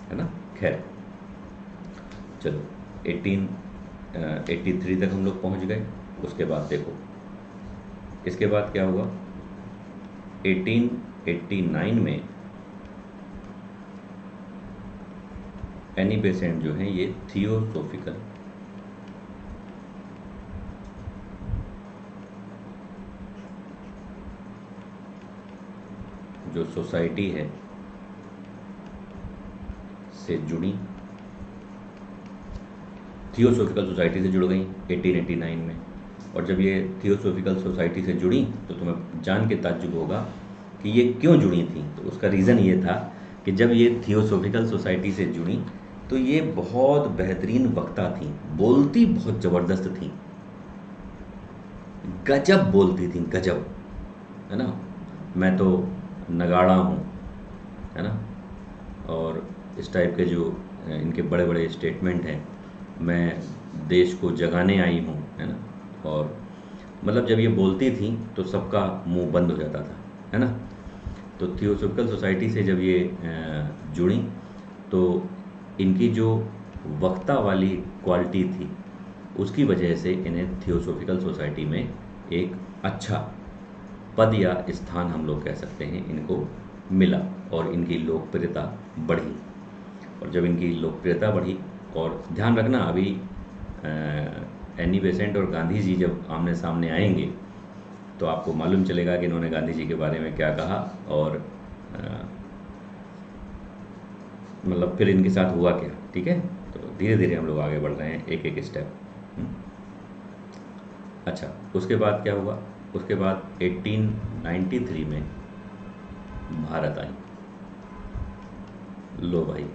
है ना। खैर चलो, 1883 तक हम लोग पहुंच गए। उसके बाद देखो, इसके बाद क्या हुआ? 1889 में एनी बेसेंट जो हैं ये थियोसॉफिकल जो सोसाइटी है से जुड़ी थियोसॉफिकल सोसाइटी से जुड़ गई 1889 में। और जब ये थियोसॉफिकल सोसाइटी से जुड़ी तो तुम्हें जान के ताज्जुब होगा कि ये क्यों जुड़ी थी। तो उसका रीज़न ये था कि जब ये थियोसॉफिकल सोसाइटी से जुड़ी तो ये बहुत बेहतरीन वक्ता थी, बोलती बहुत ज़बरदस्त थी, गजब बोलती थी, गजब, है ना। मैं तो नगाड़ा हूँ, है ना। और इस टाइप के जो इनके बड़े बड़े स्टेटमेंट हैं, मैं देश को जगाने आई हूँ, है ना। और मतलब जब ये बोलती थी तो सबका मुंह बंद हो जाता था, है ना। तो थियोसॉफिकल सोसाइटी से जब ये जुड़ी तो इनकी जो वक्ता वाली क्वालिटी थी उसकी वजह से इन्हें थियोसॉफिकल सोसाइटी में एक अच्छा पद या स्थान हम लोग कह सकते हैं इनको मिला, और इनकी लोकप्रियता बढ़ी। और जब इनकी लोकप्रियता बढ़ी, और ध्यान रखना अभी एनी बेसेंट और गांधी जी जब आमने सामने आएंगे तो आपको मालूम चलेगा कि इन्होंने गांधी जी के बारे में क्या कहा, और मतलब फिर इनके साथ हुआ क्या। ठीक है, तो धीरे धीरे हम लोग आगे बढ़ रहे हैं, एक एक स्टेप। अच्छा, उसके बाद क्या हुआ? उसके बाद 1893 में भारत आई। लो भाई,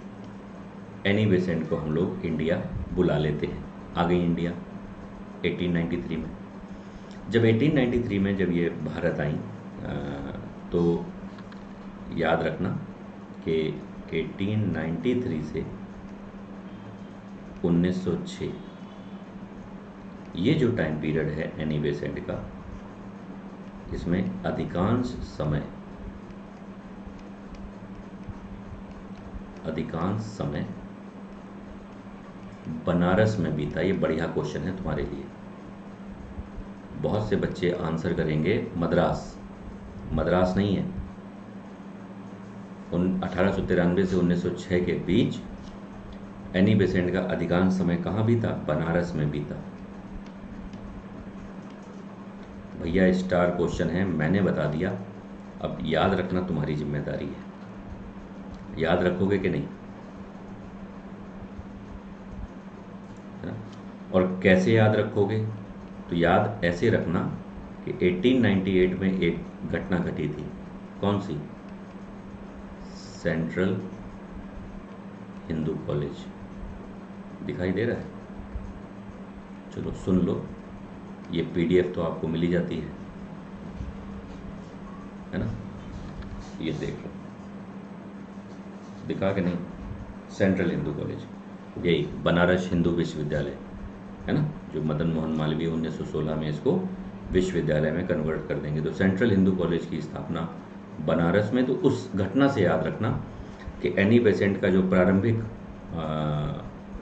एनी बेसेंट को हम लोग इंडिया बुला लेते हैं, आ गई इंडिया 1893 में। जब 1893 में जब ये भारत आई तो याद रखना कि 1893 से 1906 ये जो टाइम पीरियड है एनी बेसेंट का, इसमें अधिकांश समय बनारस में बीता। ये बढ़िया क्वेश्चन है तुम्हारे लिए। बहुत से बच्चे आंसर करेंगे मद्रास। मद्रास नहीं है। 1893 से 1906 के बीच एनी बेसेंट का अधिकांश समय कहाँ बीता? बनारस में बीता। भैया स्टार क्वेश्चन है, मैंने बता दिया, अब याद रखना तुम्हारी जिम्मेदारी है। याद रखोगे कि नहीं? है ना? और कैसे याद रखोगे? तो याद ऐसे रखना कि 1898 में एक घटना घटी थी। कौन सी? Central Hindu college. दिखाई दे रहा है? चलो सुन लो, ये पीडीएफ तो आपको मिल ही जाती है ना। ये देख लो, दिखा के नहीं? सेंट्रल हिंदू कॉलेज, यही बनारस हिंदू विश्वविद्यालय, है ना, जो मदन मोहन मालवीय 1916 में इसको विश्वविद्यालय में कन्वर्ट कर देंगे। तो सेंट्रल हिंदू कॉलेज की स्थापना बनारस में। तो उस घटना से याद रखना कि एनी बेसेंट का जो प्रारंभिक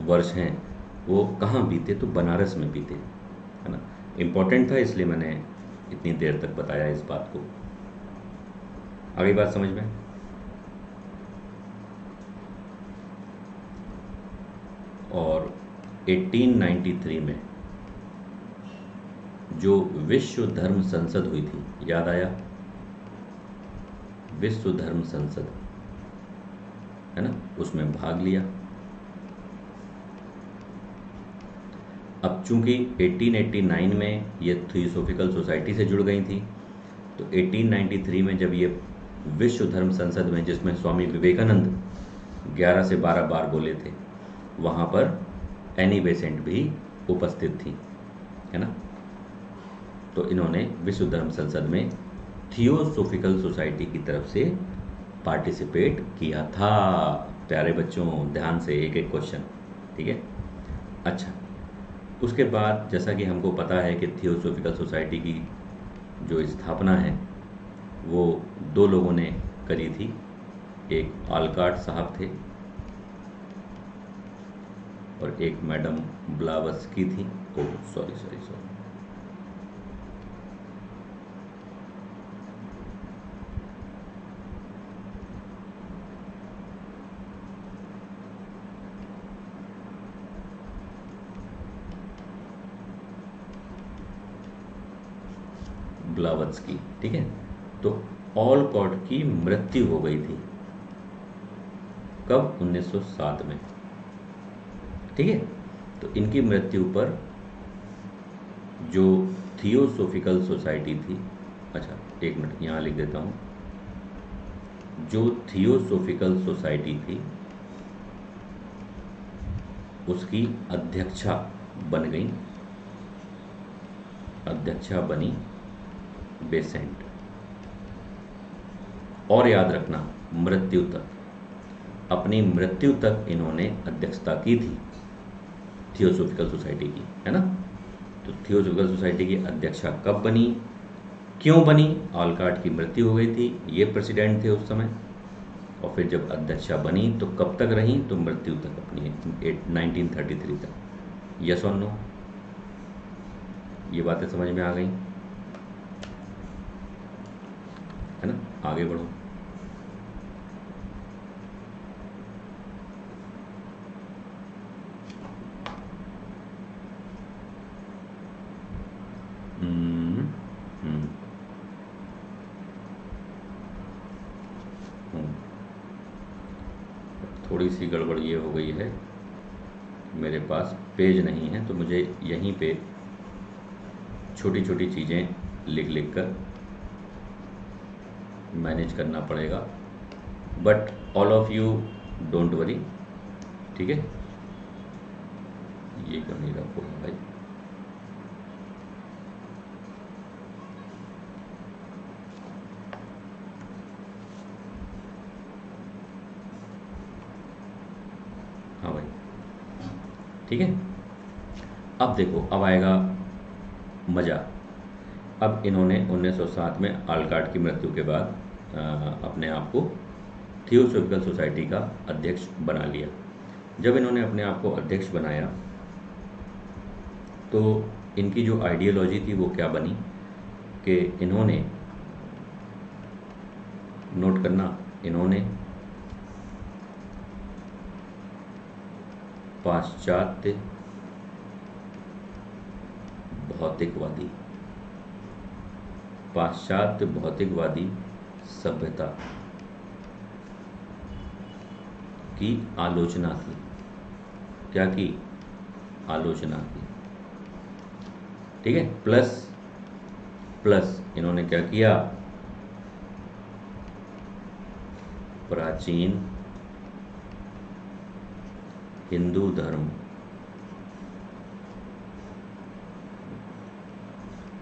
वर्ष हैं वो कहाँ बीते? तो बनारस में बीते, है ना। इम्पोर्टेंट था इसलिए मैंने इतनी देर तक बताया इस बात को। आगे बात समझ में? और 1893 में जो विश्व धर्म संसद हुई थी, याद आया? विश्व धर्म संसद, है ना, उसमें भाग लिया। अब चूंकि 1889 में ये थियोसॉफिकल सोसाइटी से जुड़ गई थी, तो 1893 में जब ये विश्व धर्म संसद में, जिसमें स्वामी विवेकानंद 11 से 12 बार बोले थे, वहाँ पर एनी बेसेंट भी उपस्थित थी, है ना। तो इन्होंने विश्व धर्म संसद में थियोसॉफिकल सोसाइटी की तरफ से पार्टिसिपेट किया था। प्यारे बच्चों, ध्यान से एक एक क्वेश्चन, ठीक है। अच्छा, उसके बाद जैसा कि हमको पता है कि थियोसॉफिकल सोसाइटी की जो स्थापना है वो दो लोगों ने करी थी। एक आलकाट साहब थे और एक मैडम ब्लावस्की थी। ओह सॉरी, ब्लावत्स्की, ठीक है। तो ऑलकॉट की मृत्यु हो गई थी। कब? 1907 में, ठीक है। तो इनकी मृत्यु पर जो थियोसोफिकल सोसाइटी थी, अच्छा एक मिनट यहाँ लिख देता हूँ, जो थियोसोफिकल सोसाइटी थी उसकी अध्यक्षा बन गई, अध्यक्षा बनी बेसेंट। और याद रखना, मृत्यु तक, अपनी मृत्यु तक इन्होंने अध्यक्षता की थी थियोसोफिकल सोसाइटी की, है ना। तो थियोसोफिकल सोसाइटी की अध्यक्षा कब बनी, क्यों बनी? ऑलकार्ट की मृत्यु हो गई थी, ये प्रेसिडेंट थे उस समय। और फिर जब अध्यक्षा बनी तो कब तक रही? तो मृत्यु तक, अपनी 1933 तक। यस और नो? ये बातें समझ में आ गई, है ना। आगे बढ़ो। हम्म, हम्म, हम्म। थोड़ी सी गड़बड़ ये हो गई है, मेरे पास पेज नहीं है, तो मुझे यहीं पे छोटी छोटी चीज़ें लिख लिख कर मैनेज करना पड़ेगा। But all of you don't worry, ठीक है। ये क्यों नहीं रहा पूरा भाई? हाँ भाई, ठीक है। अब देखो, अब आएगा मज़ा। अब इन्होंने 1907 में ऑलकार्ट की मृत्यु के बाद अपने आप को थियोसोफिकल सोसाइटी का अध्यक्ष बना लिया। जब इन्होंने अपने आप को अध्यक्ष बनाया तो इनकी जो आइडियोलॉजी थी वो क्या बनी कि इन्होंने, नोट करना, इन्होंने पाश्चात्य भौतिकवादी, पाश्चात्य भौतिकवादी सभ्यता की आलोचना की। क्या की? आलोचना की, ठीक है। प्लस प्लस इन्होंने क्या किया? प्राचीन हिंदू धर्म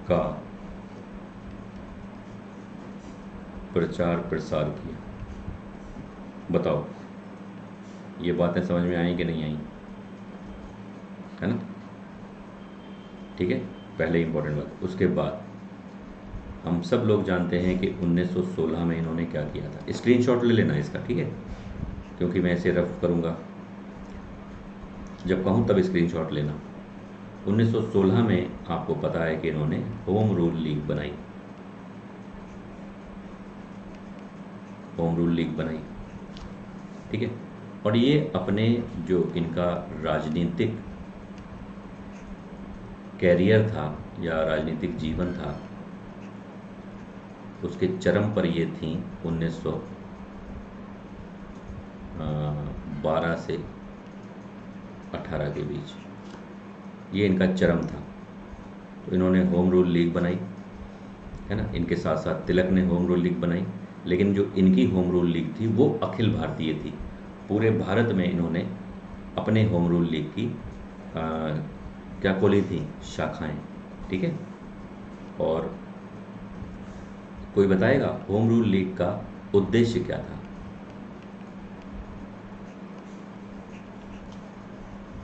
का प्रचार प्रसार किया। बताओ, ये बातें समझ में आई कि नहीं आई, है ना। ठीक है, पहले इंपॉर्टेंट बात। उसके बाद हम सब लोग जानते हैं कि 1916 में इन्होंने क्या किया था। स्क्रीनशॉट ले लेना इसका, ठीक है, क्योंकि मैं इसे रफ करूँगा, जब कहूँ तब स्क्रीनशॉट लेना। 1916 में आपको पता है कि इन्होंने होम रूल लीग बनाई, होम रूल लीग बनाई, ठीक है। और ये अपने जो इनका राजनीतिक कैरियर था या राजनीतिक जीवन था, उसके चरम पर ये थी 1912 से 18 के बीच, ये इनका चरम था। तो इन्होंने होम रूल लीग बनाई, है ना। इनके साथ साथ तिलक ने होम रूल लीग बनाई, लेकिन जो इनकी होम रूल लीग थी वो अखिल भारतीय थी। पूरे भारत में इन्होंने अपने होम रूल लीग की क्या खोली थी? शाखाएं, ठीक है। और कोई बताएगा होम रूल लीग का उद्देश्य क्या था?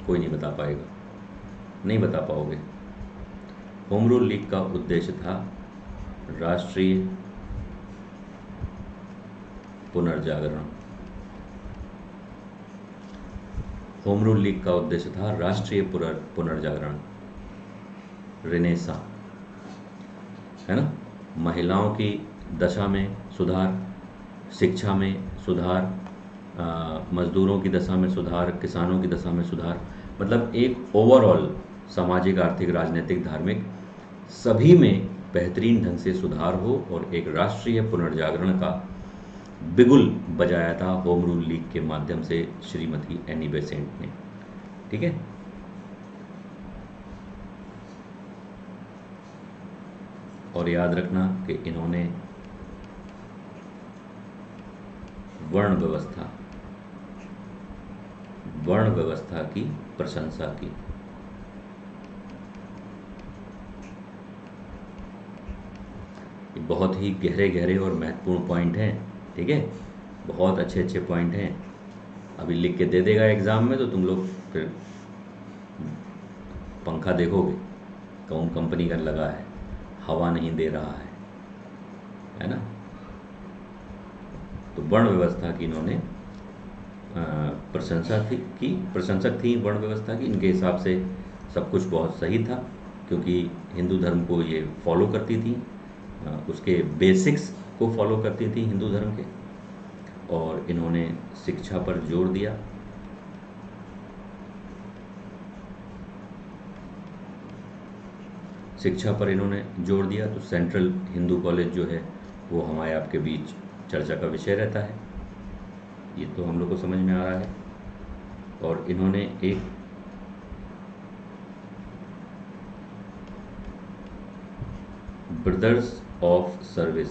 कोई नहीं बता पाएगा, नहीं बता पाओगे। होम रूल लीग का उद्देश्य था राष्ट्रीय पुनर्जागरण। होम रूल लीग का उद्देश्य था राष्ट्रीय पुनर्जागरण, रिनेसा, है ना। महिलाओं की दशा में सुधार, शिक्षा में सुधार, मजदूरों की दशा में सुधार, किसानों की दशा में सुधार, मतलब एक ओवरऑल सामाजिक, आर्थिक, राजनीतिक, धार्मिक सभी में बेहतरीन ढंग से सुधार हो, और एक राष्ट्रीय पुनर्जागरण का बिगुल बजाया था होम रूल लीग के माध्यम से श्रीमती एनी बेसेंट ने, ठीक है। और याद रखना कि इन्होंने वर्ण व्यवस्था की प्रशंसा की। ये बहुत ही गहरे और महत्वपूर्ण पॉइंट हैं, ठीक है, बहुत अच्छे पॉइंट हैं। अभी लिख के दे देगा एग्ज़ाम में तो तुम लोग फिर पंखा देखोगे कौन कंपनी का लगा है, हवा नहीं दे रहा है ना। तो वर्ण व्यवस्था की इन्होंने प्रशंसक थी वर्ण व्यवस्था की। इनके हिसाब से सब कुछ बहुत सही था, क्योंकि हिंदू धर्म को ये फॉलो करती थी, उसके बेसिक्स को फॉलो करती थी हिंदू धर्म के। और इन्होंने शिक्षा पर जोर दिया। शिक्षा पर इन्होंने जोर दिया। तो सेंट्रल हिंदू कॉलेज जो है वो हमारे आपके बीच चर्चा का विषय रहता है, ये तो हम लोग को समझ में आ रहा है। और इन्होंने एक ब्रदर्स ऑफ सर्विस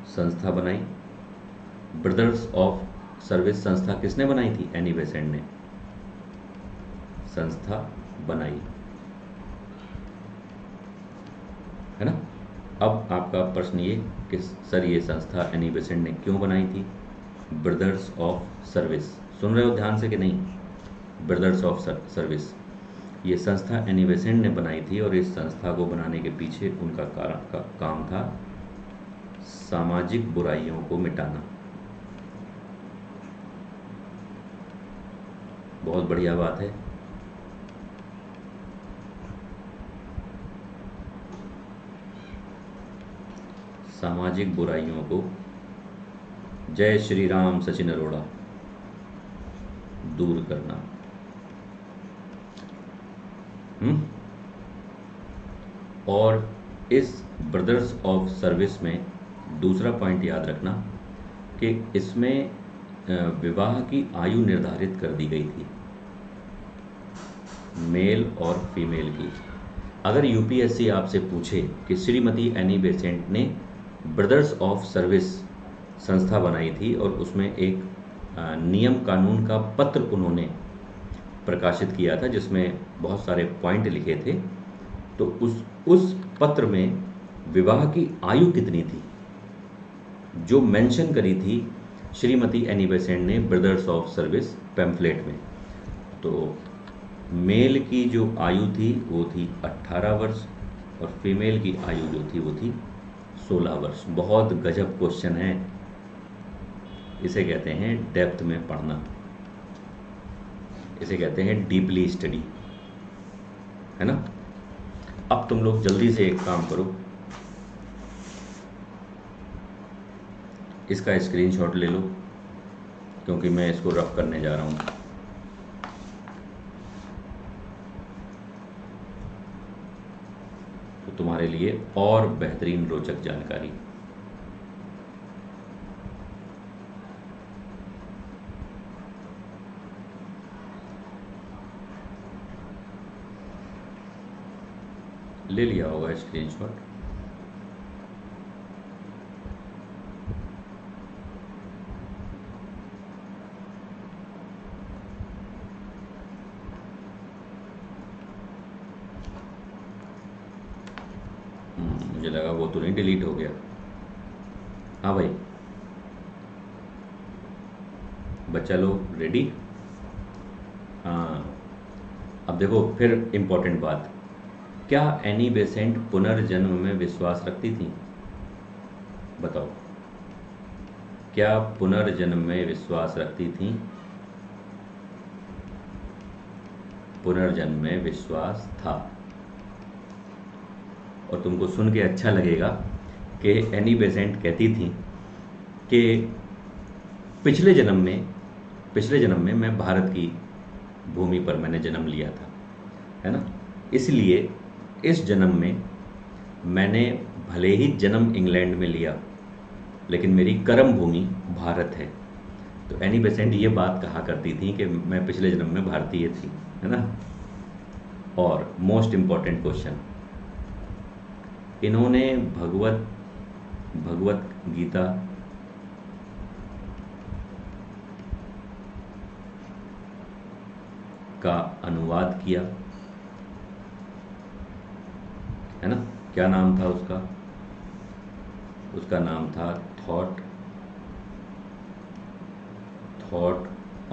संस्था बनाई। ब्रदर्स ऑफ सर्विस संस्था किसने बनाई थी? एनी बेसेंट ने संस्था बनाई, है ना। अब आपका प्रश्न ये कि सर ये संस्था एनी बेसेंट ने क्यों बनाई थी? ब्रदर्स ऑफ सर्विस, सुन रहे हो ध्यान से कि नहीं? ब्रदर्स ऑफ सर्विस ये संस्था एनी बेसेंट ने बनाई थी, और इस संस्था को बनाने के पीछे उनका काम था सामाजिक बुराइयों को मिटाना। बहुत बढ़िया बात है। सामाजिक बुराइयों को, जय श्री राम सचिन अरोड़ा, दूर करना। और इस ब्रदर्स ऑफ सर्विस में दूसरा पॉइंट याद रखना कि इसमें विवाह की आयु निर्धारित कर दी गई थी, मेल और फीमेल की। अगर यूपीएससी आपसे पूछे कि श्रीमती एनी बेसेंट ने ब्रदर्स ऑफ सर्विस संस्था बनाई थी और उसमें एक नियम कानून का पत्र उन्होंने प्रकाशित किया था जिसमें बहुत सारे पॉइंट लिखे थे, तो उस पत्र में विवाह की आयु कितनी थी जो मेंशन करी थी श्रीमती एनी बेसेंट ने ब्रदर्स ऑफ सर्विस पैम्फलेट में। तो मेल की जो आयु थी वो थी 18 वर्ष और फीमेल की आयु जो थी वो थी 16 वर्ष। बहुत गजब क्वेश्चन है, इसे कहते हैं डेप्थ में पढ़ना, इसे कहते हैं डीपली स्टडी, है ना। अब तुम लोग जल्दी से एक काम करो, इसका स्क्रीनशॉट ले लो क्योंकि मैं इसको रफ करने जा रहा हूँ। तो तुम्हारे लिए और बेहतरीन रोचक जानकारी। ले लिया होगा स्क्रीनशॉट। मुझे लगा वो तो नहीं डिलीट हो गया। हाँ भाई, बच्चा लोग रेडी? हाँ, अब देखो फिर इम्पोर्टेंट बात, क्या एनी बेसेंट पुनर्जन्म में विश्वास रखती थी? बताओ, क्या पुनर्जन्म में विश्वास रखती थी? पुनर्जन्म में विश्वास था। और तुमको सुन के अच्छा लगेगा कि एनी बेसेंट कहती थी कि पिछले जन्म में मैं भारत की भूमि पर मैंने जन्म लिया था, है ना, इसलिए इस जन्म में मैंने भले ही जन्म इंग्लैंड में लिया लेकिन मेरी कर्म भूमि भारत है, तो एनी बेसेंट ये बात कहा करती थी कि मैं पिछले जन्म में भारतीय थी, है ना। और मोस्ट इम्पॉर्टेंट क्वेश्चन, इन्होंने भगवत गीता का अनुवाद किया, है ना। क्या नाम था उसका? उसका नाम था thought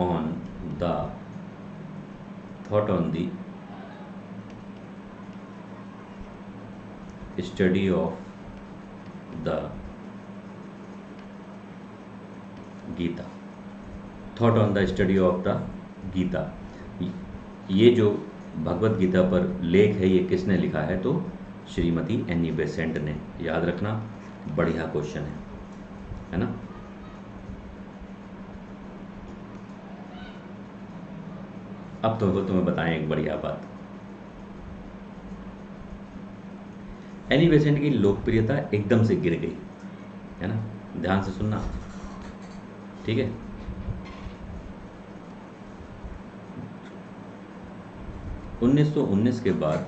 on the study of the Gita. Thought on the study of the Gita, ये जो भगवत गीता पर लेख है, ये किसने लिखा है? तो श्रीमती एनी बेसेंट ने। याद रखना, बढ़िया क्वेश्चन है ना। अब तो वो तुम्हें बताएं एक बढ़िया बात। एनी बेसेंट की लोकप्रियता एकदम से गिर गई, है ना। ध्यान से सुनना, ठीक है। उन्नीस के बाद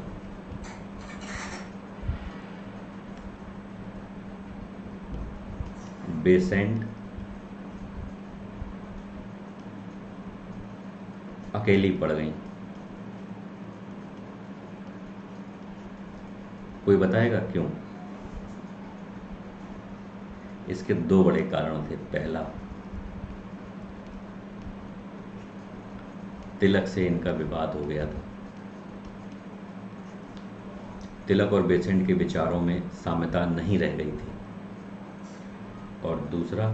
बेसेंट अकेली पड़ गई। कोई बताएगा क्यों? इसके दो बड़े कारण थे। पहला, तिलक से इनका विवाद हो गया था। तिलक और बेसेंट के विचारों में साम्यता नहीं रह गई थी। और दूसरा,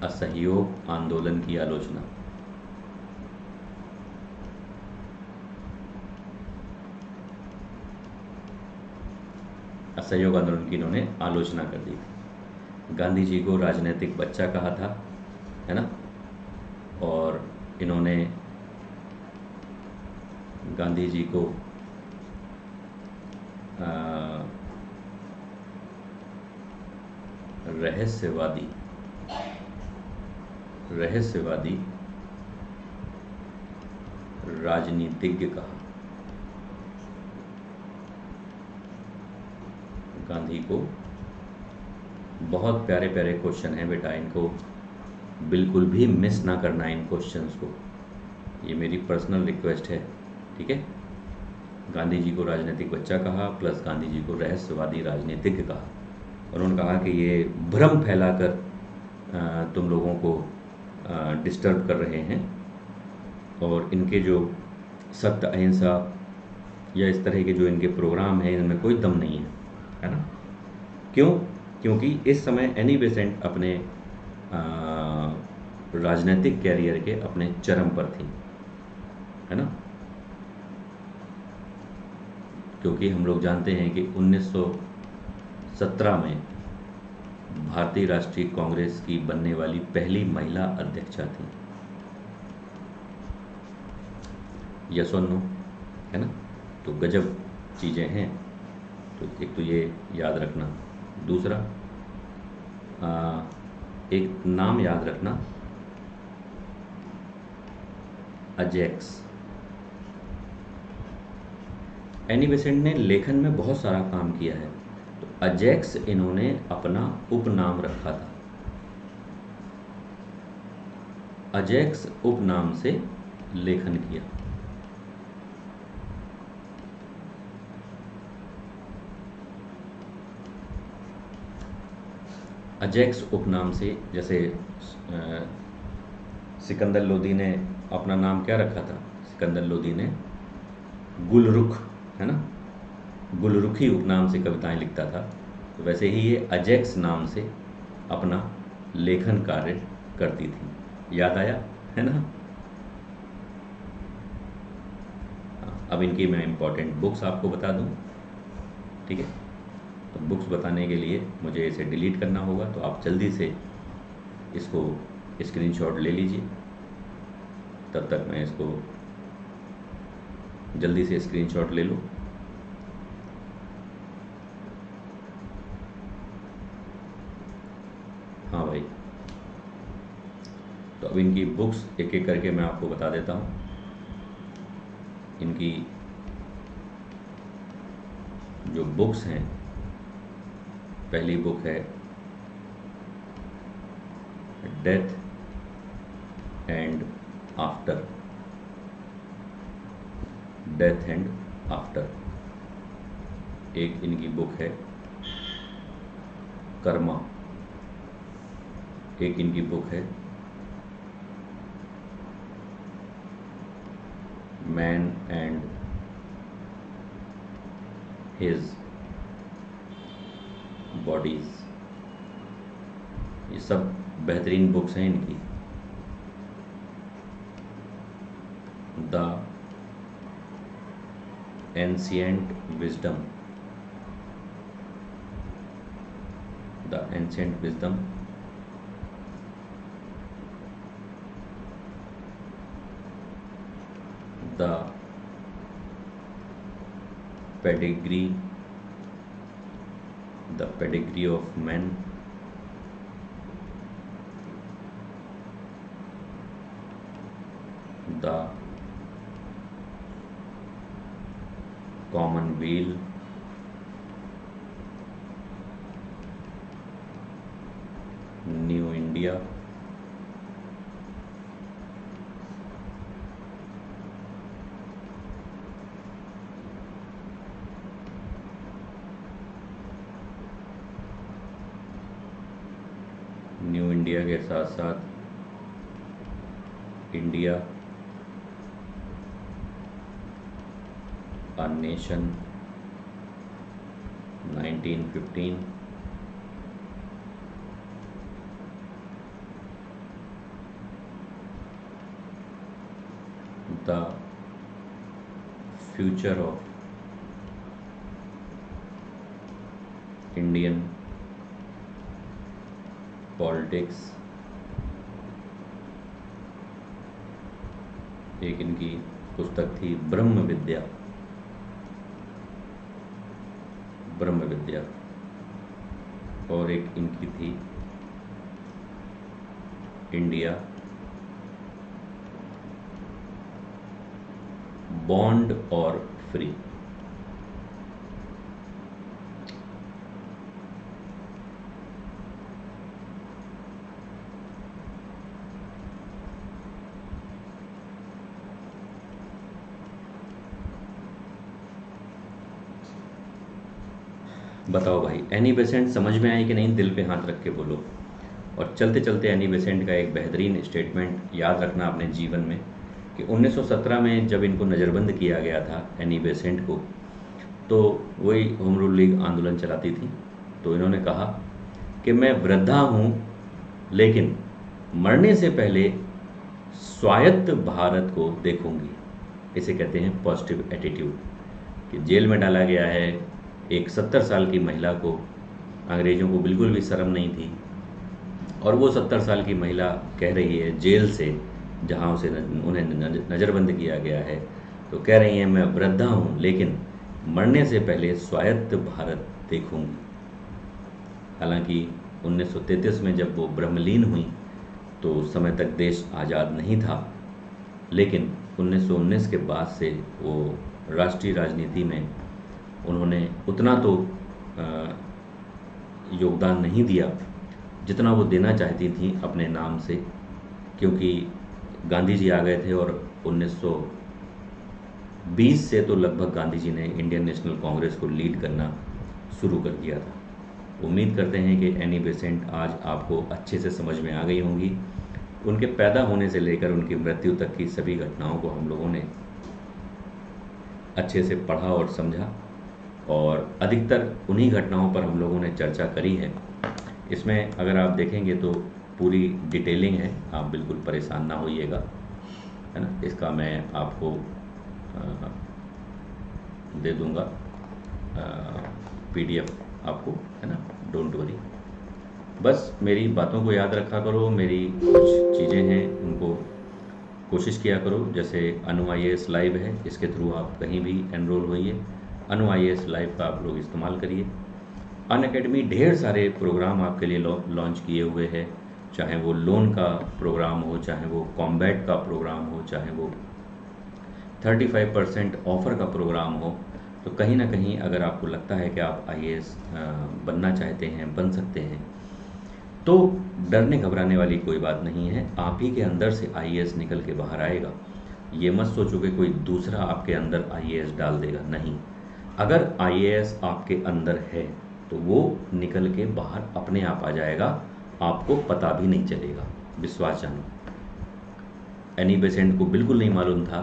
असहयोग आंदोलन की आलोचना। असहयोग आंदोलन की इन्होंने आलोचना कर दी थी। गांधी जी को राजनीतिक बच्चा कहा था, है ना। और इन्होंने गांधी जी को रहस्यवादी राजनीतिज्ञ कहा। गांधी को बहुत प्यारे प्यारे क्वेश्चन हैं बेटा, इनको बिल्कुल भी मिस ना करना इन क्वेश्चंस को, ये मेरी पर्सनल रिक्वेस्ट है, ठीक है। गांधी जी को राजनीतिक बच्चा कहा, प्लस गांधी जी को रहस्यवादी राजनीतिज्ञ कहा। और उन्होंने कहा कि ये भ्रम फैलाकर तुम लोगों को डिस्टर्ब कर रहे हैं, और इनके जो सत्य अहिंसा या इस तरह के जो इनके प्रोग्राम हैं, इनमें कोई दम नहीं है ना। क्यों? क्योंकि इस समय एनी बेसेंट अपने राजनीतिक कैरियर के अपने चरम पर थी, है ना। क्योंकि हम लोग जानते हैं कि 1917 में भारतीय राष्ट्रीय कांग्रेस की बनने वाली पहली महिला अध्यक्षा थी। यस और नो, है ना। तो गजब चीज़ें हैं। तो एक तो ये याद रखना। दूसरा, एक नाम याद रखना, अजैक्स। एनी बेसेंट ने लेखन में बहुत सारा काम किया है, तो अजैक्स इन्होंने अपना उपनाम रखा था। अजैक्स उपनाम से लेखन किया। अजैक्स उपनाम से, जैसे सिकंदर लोदी ने अपना नाम क्या रखा था? सिकंदर लोदी ने गुलरुख, है ना, गुलरुखी उपनाम से कविताएं लिखता था। तो वैसे ही ये अजैक्स नाम से अपना लेखन कार्य करती थी। याद आया, है ना। अब इनकी मैं इम्पोर्टेंट बुक्स आपको बता दूं, ठीक है। तो बुक्स बताने के लिए मुझे इसे डिलीट करना होगा, तो आप जल्दी से इसको स्क्रीनशॉट ले लीजिए। तब तक मैं इसको जल्दी से स्क्रीनशॉट ले लो। हाँ भाई, तो अब इनकी बुक्स एक एक करके मैं आपको बता देता हूँ। इनकी जो बुक्स हैं, पहली बुक है death and after, death and after. एक इनकी बुक है कर्मा। एक इनकी बुक है मैन एंड हिज बॉडीज। ये सब बेहतरीन बुक्स हैं इनकी। The ancient wisdom, the ancient wisdom. The pedigree, the pedigree of man. The commonweal, new India. New India के साथ साथ India a nation 1915, the future of Indian politics. एक इनकी पुस्तक थी ब्रह्म विद्या, ब्रह्म विद्या। और एक इनकी थी इंडिया बॉन्ड और फ्री। बताओ भाई, एनी बेसेंट समझ में आई कि नहीं? दिल पे हाथ रख के बोलो। और चलते चलते एनी बेसेंट का एक बेहतरीन स्टेटमेंट याद रखना अपने जीवन में कि 1917 में जब इनको नज़रबंद किया गया था एनी बेसेंट को, तो वही होम रूल लीग आंदोलन चलाती थी। तो इन्होंने कहा कि मैं वृद्धा हूँ लेकिन मरने से पहले स्वायत्त भारत को देखूंगी। इसे कहते हैं पॉजिटिव एटीट्यूड। कि जेल में डाला गया है एक 70 साल की महिला को, अंग्रेज़ों को बिल्कुल भी शर्म नहीं थी, और वो 70 साल की महिला कह रही है जेल से, जहाँ उसे उन्हें नज़रबंद किया गया है, तो कह रही हैं मैं वृद्धा हूँ लेकिन मरने से पहले स्वायत्त भारत देखूंगी। हालांकि 1933 में जब वो ब्रह्मलीन हुई तो उस समय तक देश आज़ाद नहीं था, लेकिन 1919 के बाद से वो राष्ट्रीय राजनीति में उन्होंने उतना तो योगदान नहीं दिया जितना वो देना चाहती थी अपने नाम से, क्योंकि गांधी जी आ गए थे और 1920 से तो लगभग गांधी जी ने इंडियन नेशनल कांग्रेस को लीड करना शुरू कर दिया था। उम्मीद करते हैं कि एनी बेसेंट आज आपको अच्छे से समझ में आ गई होंगी। उनके पैदा होने से लेकर उनकी मृत्यु तक की सभी घटनाओं को हम लोगों ने अच्छे से पढ़ा और समझा, और अधिकतर उन्हीं घटनाओं पर हम लोगों ने चर्चा करी है। इसमें अगर आप देखेंगे तो पूरी डिटेलिंग है, आप बिल्कुल परेशान ना होइएगा, है ना। इसका मैं आपको दे दूंगा PDF आपको, है ना, डोंट वरी। बस मेरी बातों को याद रखा करो, मेरी कुछ चीज़ें हैं उनको कोशिश किया करो। जैसे अनु IAS लाइव है, इसके थ्रू आप कहीं भी एनरोल होइए, अनु IAS लाइव का आप लोग इस्तेमाल करिए। अनअकैडमी ढेर सारे प्रोग्राम आपके लिए लॉन्च किए हुए हैं, चाहे वो लोन का प्रोग्राम हो, चाहे वो कॉम्बैट का प्रोग्राम हो, चाहे वो 35% ऑफ़र का प्रोग्राम हो। तो कहीं ना कहीं अगर आपको लगता है कि आप आईएएस बनना चाहते हैं, बन सकते हैं, तो डरने घबराने वाली कोई बात नहीं है। आप ही के अंदर से आईएएस निकल के बाहर आएगा। ये मत सोचो कि कोई दूसरा आपके अंदर आईएएस डाल देगा, नहीं। अगर आईएएस आपके अंदर है तो वो निकल के बाहर अपने आप आ जाएगा, आपको पता भी नहीं चलेगा। विश्वास जानो। एनी बेसेंट को बिल्कुल नहीं मालूम था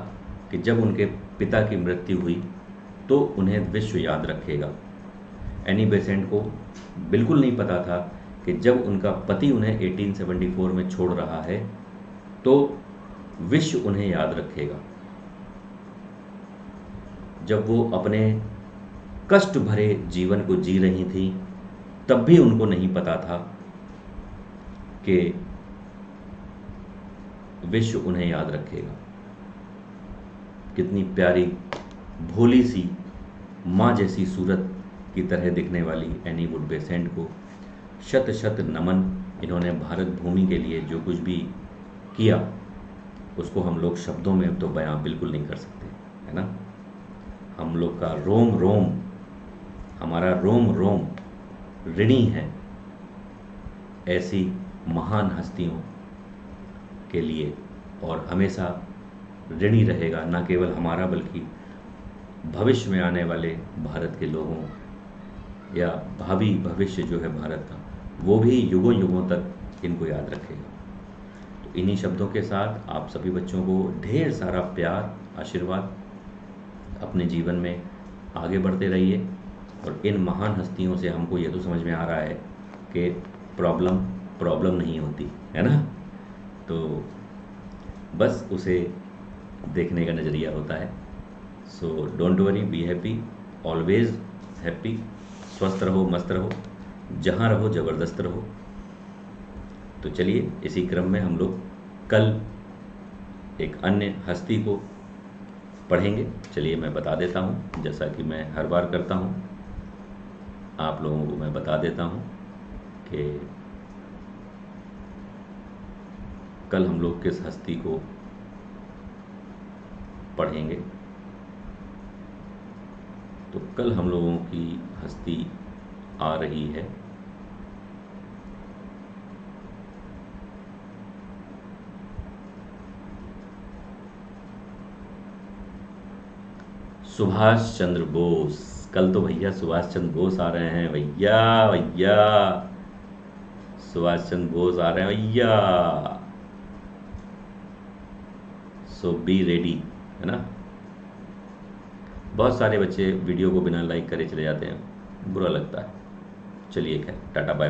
कि जब उनके पिता की मृत्यु हुई तो उन्हें विश्व याद रखेगा। एनी बेसेंट को बिल्कुल नहीं पता था कि जब उनका पति उन्हें 1874 में छोड़ रहा है तो विश्व उन्हें याद रखेगा। जब वो अपने कष्ट भरे जीवन को जी रही थी तब भी उनको नहीं पता था कि विश्व उन्हें याद रखेगा। कितनी प्यारी, भोली सी, माँ जैसी सूरत की तरह दिखने वाली एनी वुड बेसेंट को शत शत नमन। इन्होंने भारत भूमि के लिए जो कुछ भी किया उसको हम लोग शब्दों में तो बयां बिल्कुल नहीं कर सकते, है ना। हम लोग का रोम रोम, हमारा रोम रोम ऋणी है ऐसी महान हस्तियों के लिए, और हमेशा ऋणी रहेगा, ना केवल हमारा बल्कि भविष्य में आने वाले भारत के लोगों या भावी भविष्य जो है भारत का, वो भी युगों युगों तक इनको याद रखेगा। तो इन्हीं शब्दों के साथ आप सभी बच्चों को ढेर सारा प्यार, आशीर्वाद। अपने जीवन में आगे बढ़ते रहिए, और इन महान हस्तियों से हमको ये तो समझ में आ रहा है कि प्रॉब्लम नहीं होती, है ना। तो बस उसे देखने का नज़रिया होता है। So don't worry, be happy, always happy. स्वस्थ रहो, मस्त रहो, जहाँ रहो ज़बरदस्त रहो। तो चलिए, इसी क्रम में हम लोग कल एक अन्य हस्ती को पढ़ेंगे। चलिए मैं बता देता हूँ, जैसा कि मैं हर बार करता हूँ, आप लोगों को मैं बता देता हूँ कि कल हम लोग किस हस्ती को पढ़ेंगे। तो कल हम लोगों की हस्ती आ रही है सुभाष चंद्र बोस। कल तो भैया सुभाष चंद्र बोस आ रहे हैं, भैया भैया सुभाष चंद्र बोस आ रहे हैं भैया। सो बी रेडी, है ना। बहुत सारे बच्चे वीडियो को बिना लाइक करे चले जाते हैं, बुरा लगता है। चलिए खैर, टाटा बाय।